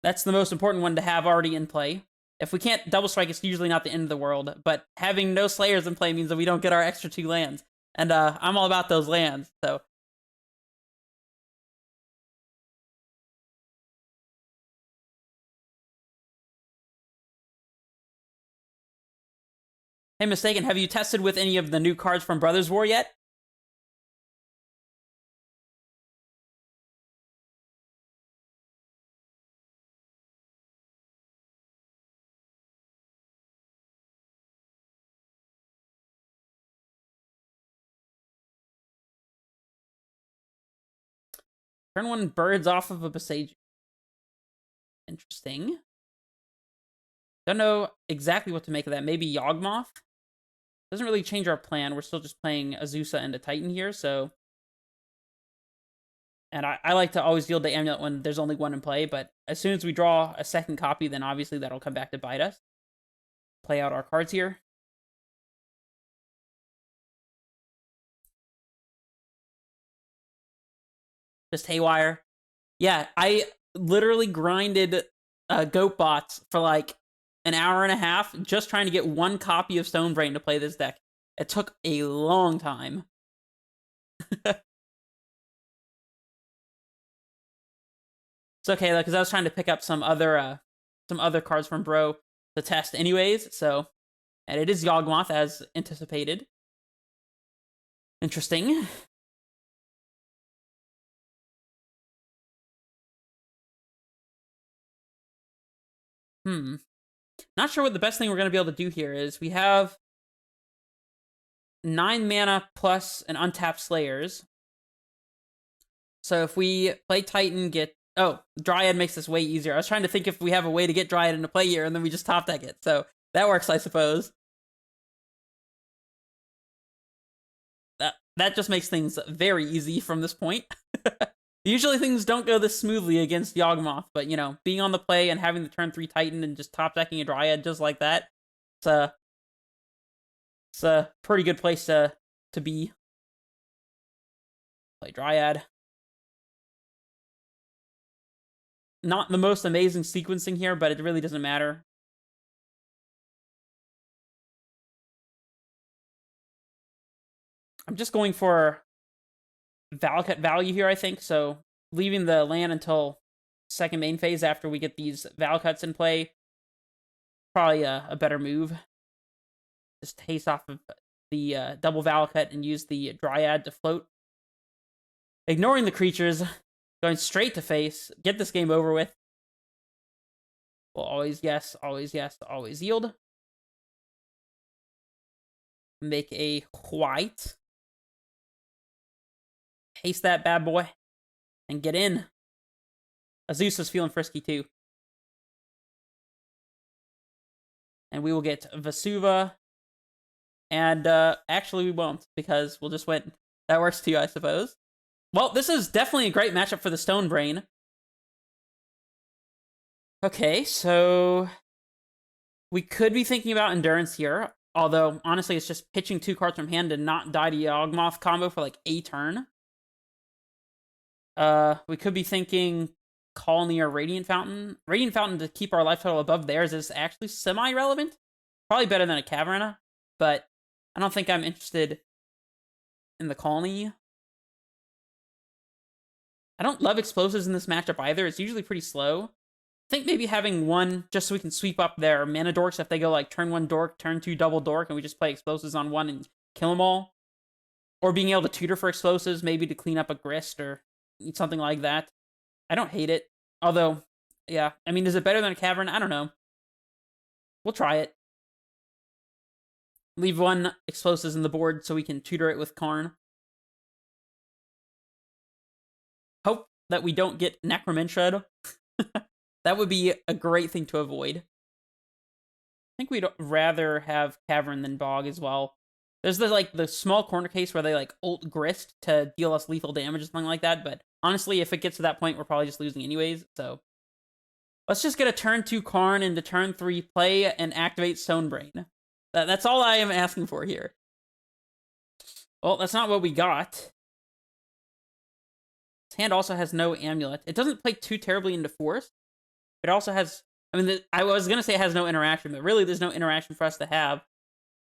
That's the most important one to have already in play. If we can't double strike, it's usually not the end of the world. But having no Slayers in play means that we don't get our extra 2 lands. And I'm all about those lands, so. Hey, Mistaken, have you tested with any of the new cards from Brothers War yet? Turn 1 birds off of a Besage. Interesting. Don't know exactly what to make of that. Maybe Yawgmoth? Doesn't really change our plan. We're still just playing Azusa and a Titan here, so... And I like to always yield the Amulet when there's only one in play, but as soon as we draw a second copy, then obviously that'll come back to bite us. Play out our cards here. Just haywire. Yeah, I literally grinded goat bots for like an hour and a half just trying to get one copy of Stonebrain to play this deck. It took a long time. It's okay though, because I was trying to pick up some other cards from Bro to test anyways, so... And it is Yawgmoth, as anticipated. Interesting. Not sure what the best thing we're going to be able to do here is. We have 9 mana plus an untapped Slayers. So if we play Titan, get... Oh, Dryad makes this way easier. I was trying to think if we have a way to get Dryad into play here, and then we just top deck it. So that works, I suppose. That just makes things very easy from this point. Usually things don't go this smoothly against Yawgmoth, but, you know, being on the play and having the turn 3 Titan and just top decking a Dryad just like that, it's a pretty good place to be. Play Dryad. Not the most amazing sequencing here, but it really doesn't matter. I'm just going for Valakut value here, I think, so leaving the land until second main phase after we get these Valakuts in play, probably a better move. Just haste off of the double Valakut and use the Dryad to float. Ignoring the creatures, going straight to face, get this game over with. We'll always yes, always yield. Make a white. Haste that bad boy. And get in. Azusa's feeling frisky too. And we will get Vesuva. And actually we won't, because we'll just win. That works too, I suppose. Well, this is definitely a great matchup for the Stonebrain. Okay, so we could be thinking about Endurance here. Although, honestly, it's just pitching 2 cards from hand and not die to Yawgmoth combo for like a turn. We could be thinking Colony or Radiant Fountain. Radiant Fountain to keep our life total above theirs is actually semi-relevant. Probably better than a Caverna, but I don't think I'm interested in the Colony. I don't love explosives in this matchup either. It's usually pretty slow. I think maybe having one just so we can sweep up their mana dorks if they go like turn 1 dork, turn 2 double dork, and we just play explosives on 1 and kill them all. Or being able to tutor for explosives, maybe to clean up a Grist or something like that. I don't hate it. Although, yeah, I mean, is it better than a Cavern? I don't know. We'll try it. Leave 1 explosives in the board so we can tutor it with Karn. Hope that we don't get Necromentia. That would be a great thing to avoid. I think we'd rather have Cavern than Bog as well. There's the small corner case where they like ult Grist to deal us lethal damage or something like that, but honestly, if it gets to that point, we're probably just losing anyways, so... Let's just get a turn 2 Karn into turn 3 play and activate Stonebrain. That's all I am asking for here. Well, that's not what we got. His hand also has no Amulet. It doesn't play too terribly into Force. It also has... I mean, I was going to say it has no interaction, but really there's no interaction for us to have.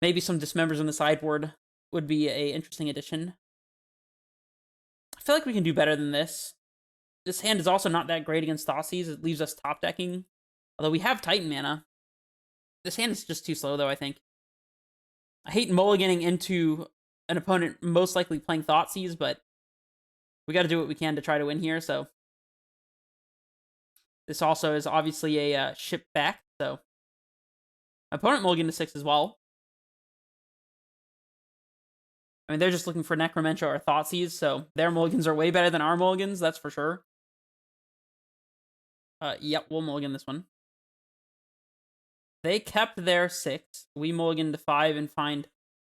Maybe some Dismembers on the sideboard would be an interesting addition. I feel like we can do better than this. This hand is also not that great against Thoughtseize. It leaves us top decking. Although we have Titan mana. This hand is just too slow, though, I think. I hate mulliganing into an opponent most likely playing Thoughtseize, but we got to do what we can to try to win here, so... This also is obviously a ship back, so... My opponent mulliganed to 6 as well. I mean, they're just looking for Necromentia or Thoughtseize, so their mulligans are way better than our mulligans, that's for sure. Yep, we'll mulligan this one. They kept their 6. We mulligan to 5 and find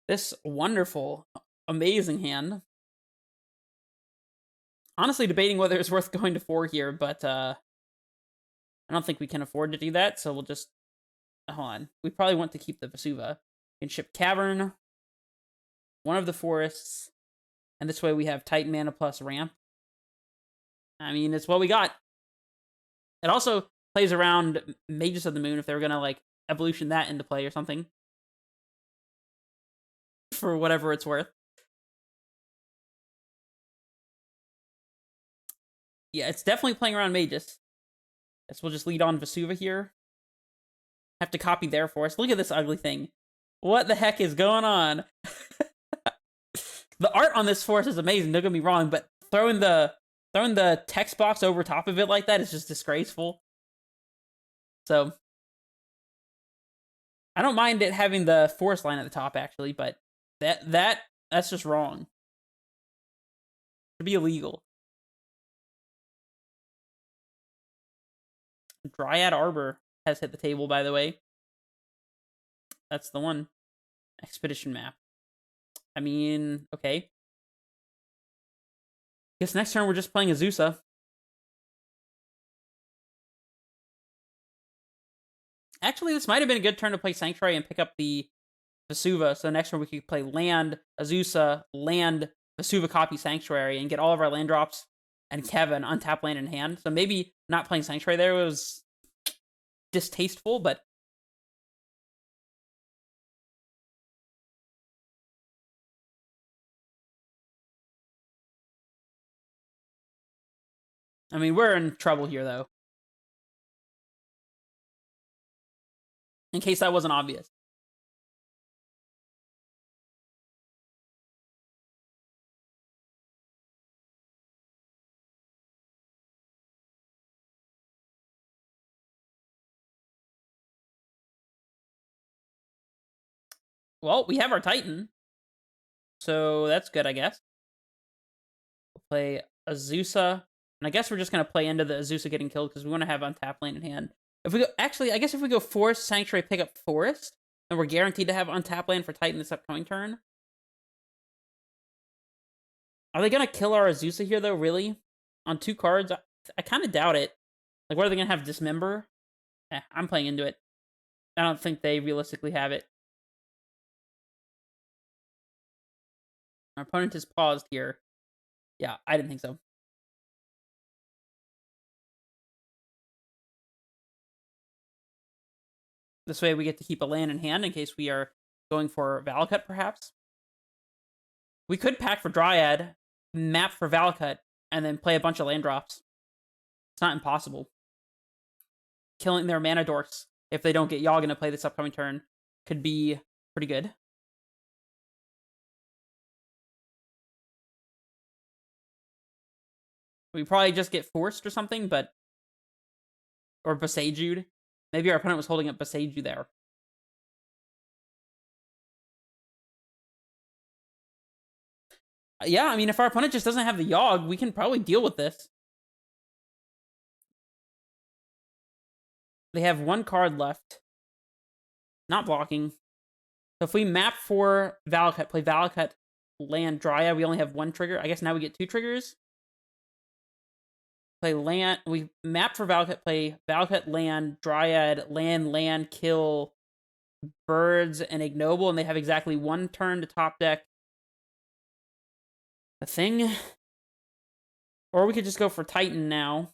this wonderful, amazing hand. Honestly, debating whether it's worth going to 4 here, but I don't think we can afford to do that, so we'll just... Hold on. We probably want to keep the Vesuva. We can ship Cavern, one of the forests, and this way we have Titan Mana plus Ramp. I mean, it's what we got. It also plays around Mages of the Moon if they were going to, like, evolution that into play or something. For whatever it's worth. Yeah, it's definitely playing around Mages. Guess we'll just lead on Vesuva here. Have to copy their forest. Look at this ugly thing. What the heck is going on? The art on this forest is amazing, don't get me wrong, but throwing the text box over top of it like that is just disgraceful. So, I don't mind it having the forest line at the top, actually, but that's just wrong. It should be illegal. Dryad Arbor has hit the table, by the way. That's the one. Expedition map. I mean, okay. Guess next turn we're just playing Azusa. Actually, this might have been a good turn to play Sanctuary and pick up the Vesuva. So next turn we could play land, Azusa, land, Vesuva copy Sanctuary, and get all of our land drops and Kevin untap land in hand. So maybe not playing Sanctuary there was distasteful, but... I mean, we're in trouble here, though. In case that wasn't obvious. Well, we have our Titan. So that's good, I guess. We'll play Azusa. And I guess we're just going to play into the Azusa getting killed because we want to have untapped land in hand. If we go, actually, I guess if we go Forest, Sanctuary, pick up Forest, then we're guaranteed to have untapped land for Titan this upcoming turn. Are they going to kill our Azusa here, though, really? On 2 cards? I kind of doubt it. Like, what are they going to have? Dismember? I'm playing into it. I don't think they realistically have it. Our opponent is paused here. Yeah, I didn't think so. This way we get to keep a land in hand in case we are going for Valakut, perhaps. We could pack for Dryad, map for Valakut, and then play a bunch of land drops. It's not impossible. Killing their mana dorks, if they don't get Yogg to play this upcoming turn, could be pretty good. We probably just get forced or something, but... Or Besaju'd. Maybe our opponent was holding up Besaju'd there. Yeah, I mean, if our opponent just doesn't have the Yogg, we can probably deal with this. They have 1 card left. Not blocking. So if we map for Valakut, play Valakut, land, Dryad, we only have 1 trigger. I guess now we get 2 triggers. Play land. We map for Valakut, play Valakut, land, Dryad, land, kill birds and ignoble, and they have exactly 1 turn to top deck a thing. Or we could just go for Titan now.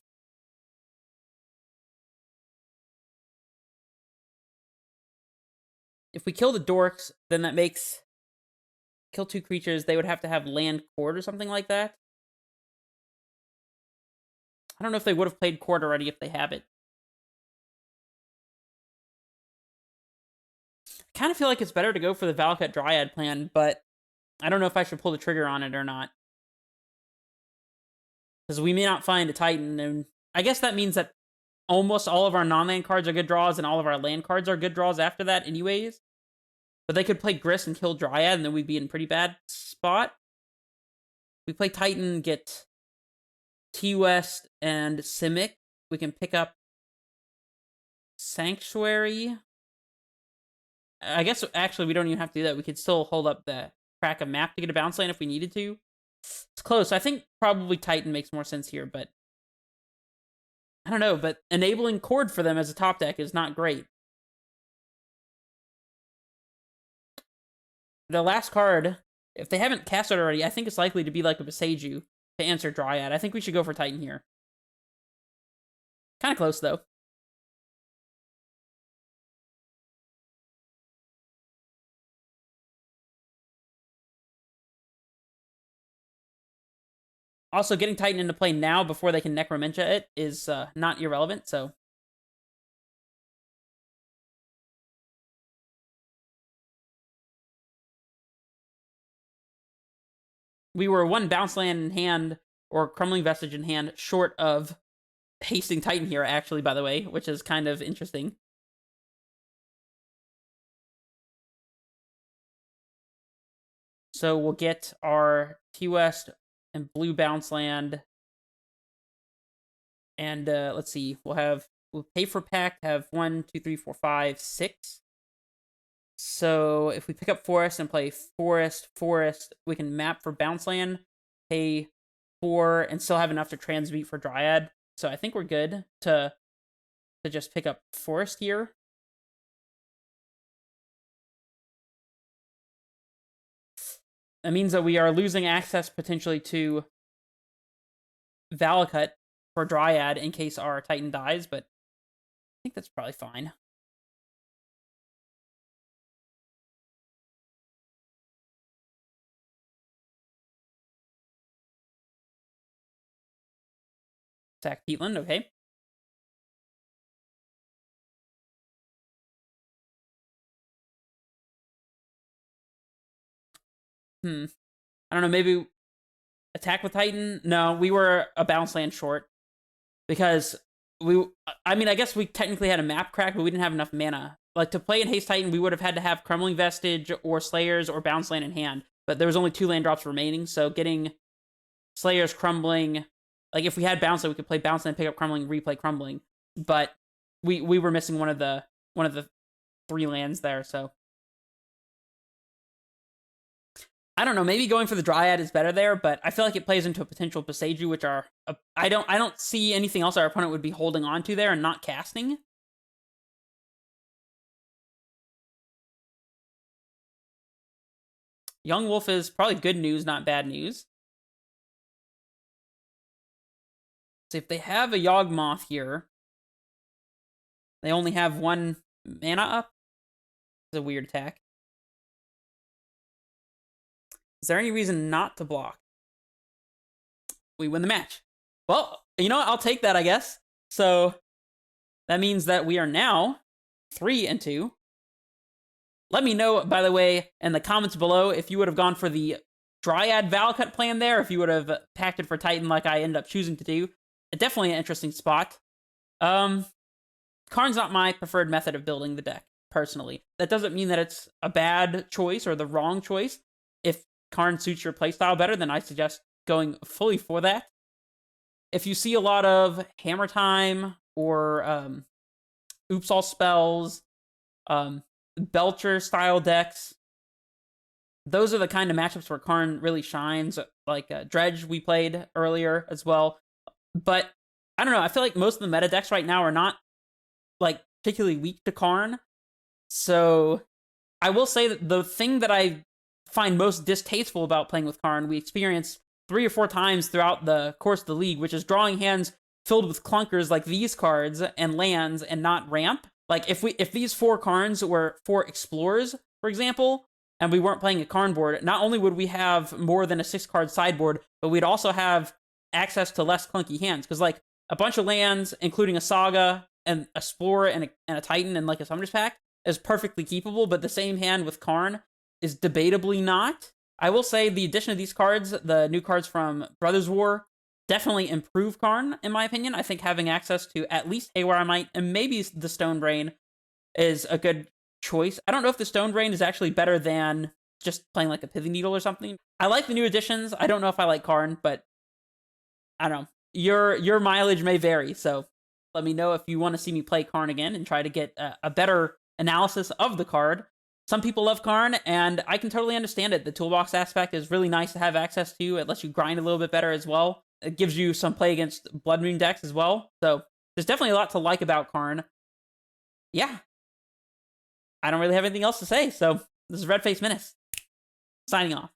If we kill the dorks, then that makes... Kill 2 creatures, they would have to have land court or something like that. I don't know if they would have played court already if they have it. kind of feel like it's better to go for the Valakut Dryad plan, but I don't know if I should pull the trigger on it or not. Because we may not find a Titan, and I guess that means that almost all of our non-land cards are good draws, and all of our land cards are good draws after that anyways. But they could play Grist and kill Dryad, and then we'd be in a pretty bad spot. We play Titan, get T-West and Simic. We can pick up Sanctuary. I guess, actually, we don't even have to do that. We could still hold up the crack a map to get a bounce land if we needed to. It's close. I think probably Titan makes more sense here, but I don't know. But enabling Chord for them as a top deck is not great. The last card, if they haven't cast it already, I think it's likely to be like a Boseiju to answer Dryad. I think we should go for Titan here. Kind of close, though. Also, getting Titan into play now before they can Necromentia it is not irrelevant, so... We were one bounce land in hand, or Crumbling Vestige in hand, short of hasting Titan here, actually, by the way, which is kind of interesting. So we'll get our T-West and blue bounce land. And let's see, we'll pay for pact, have 1, 2, 3, 4, 5, 6. So if we pick up Forest and play Forest, we can map for bounce land, pay 4, and still have enough to transmute for Dryad. So I think we're good to just pick up Forest here. That means that we are losing access potentially to Valakut for Dryad in case our Titan dies, but I think that's probably fine. Attack Peatland, okay. I don't know, maybe attack with Titan? No, we were a bounce land short. Because I mean, I guess we technically had a map crack, but we didn't have enough mana. Like, to play in Haste Titan, we would have had to have Crumbling Vestige or Slayers or bounce land in hand. But there was only 2 land drops remaining, so getting Slayers, Crumbling... Like, if we had bounce land, we could play bounce land, pick up Crumbling, replay Crumbling. But we were missing one of the 3 lands there, so... I don't know, maybe going for the Dryad is better there, but I feel like it plays into a potential Boseiju, which are... I don't see anything else our opponent would be holding on to there and not casting. Young Wolf is probably good news, not bad news. So if they have a Yawgmoth here, they only have 1 mana up. It's a weird attack. Is there any reason not to block? We win the match. Well, you know what? I'll take that, I guess. So that means that we are now 3-2. Let me know, by the way, in the comments below if you would have gone for the Dryad Valakut plan there, if you would have pacted for Titan like I ended up choosing to do. Definitely an interesting spot. Karn's not my preferred method of building the deck, personally. That doesn't mean that it's a bad choice or the wrong choice. If Karn suits your playstyle better, then I suggest going fully for that. If you see a lot of Hammer Time or Oops All Spells, Belcher-style decks, those are the kind of matchups where Karn really shines, like Dredge we played earlier as well. But, I don't know, I feel like most of the meta decks right now are not, like, particularly weak to Karn. So, I will say that the thing that I find most distasteful about playing with Karn, we experienced 3 or 4 times throughout the course of the league, which is drawing hands filled with clunkers like these cards and lands and not ramp. Like, if these 4 Karns were 4 Explorers, for example, and we weren't playing a Karn board, not only would we have more than a 6-card sideboard, but we'd also have access to less clunky hands. Because, like, a bunch of lands, including a Saga and a Explorer and a Titan and, like, a Summoner's Pact, is perfectly keepable, but the same hand with Karn is debatably not. I will say the addition of these cards, the new cards from Brothers War, definitely improve Karn, in my opinion. I think having access to at least Haywire Might and maybe the Stone Brain is a good choice. I don't know if the Stone Brain is actually better than just playing like a Pithing Needle or something. I like the new additions. I don't know if I like Karn, but I don't know. Your mileage may vary, so let me know if you want to see me play Karn again and try to get a better analysis of the card. Some people love Karn, and I can totally understand it. The toolbox aspect is really nice to have access to. It lets you grind a little bit better as well. It gives you some play against Blood Moon decks as well. So there's definitely a lot to like about Karn. Yeah. I don't really have anything else to say, so this is Red Face Menace, signing off.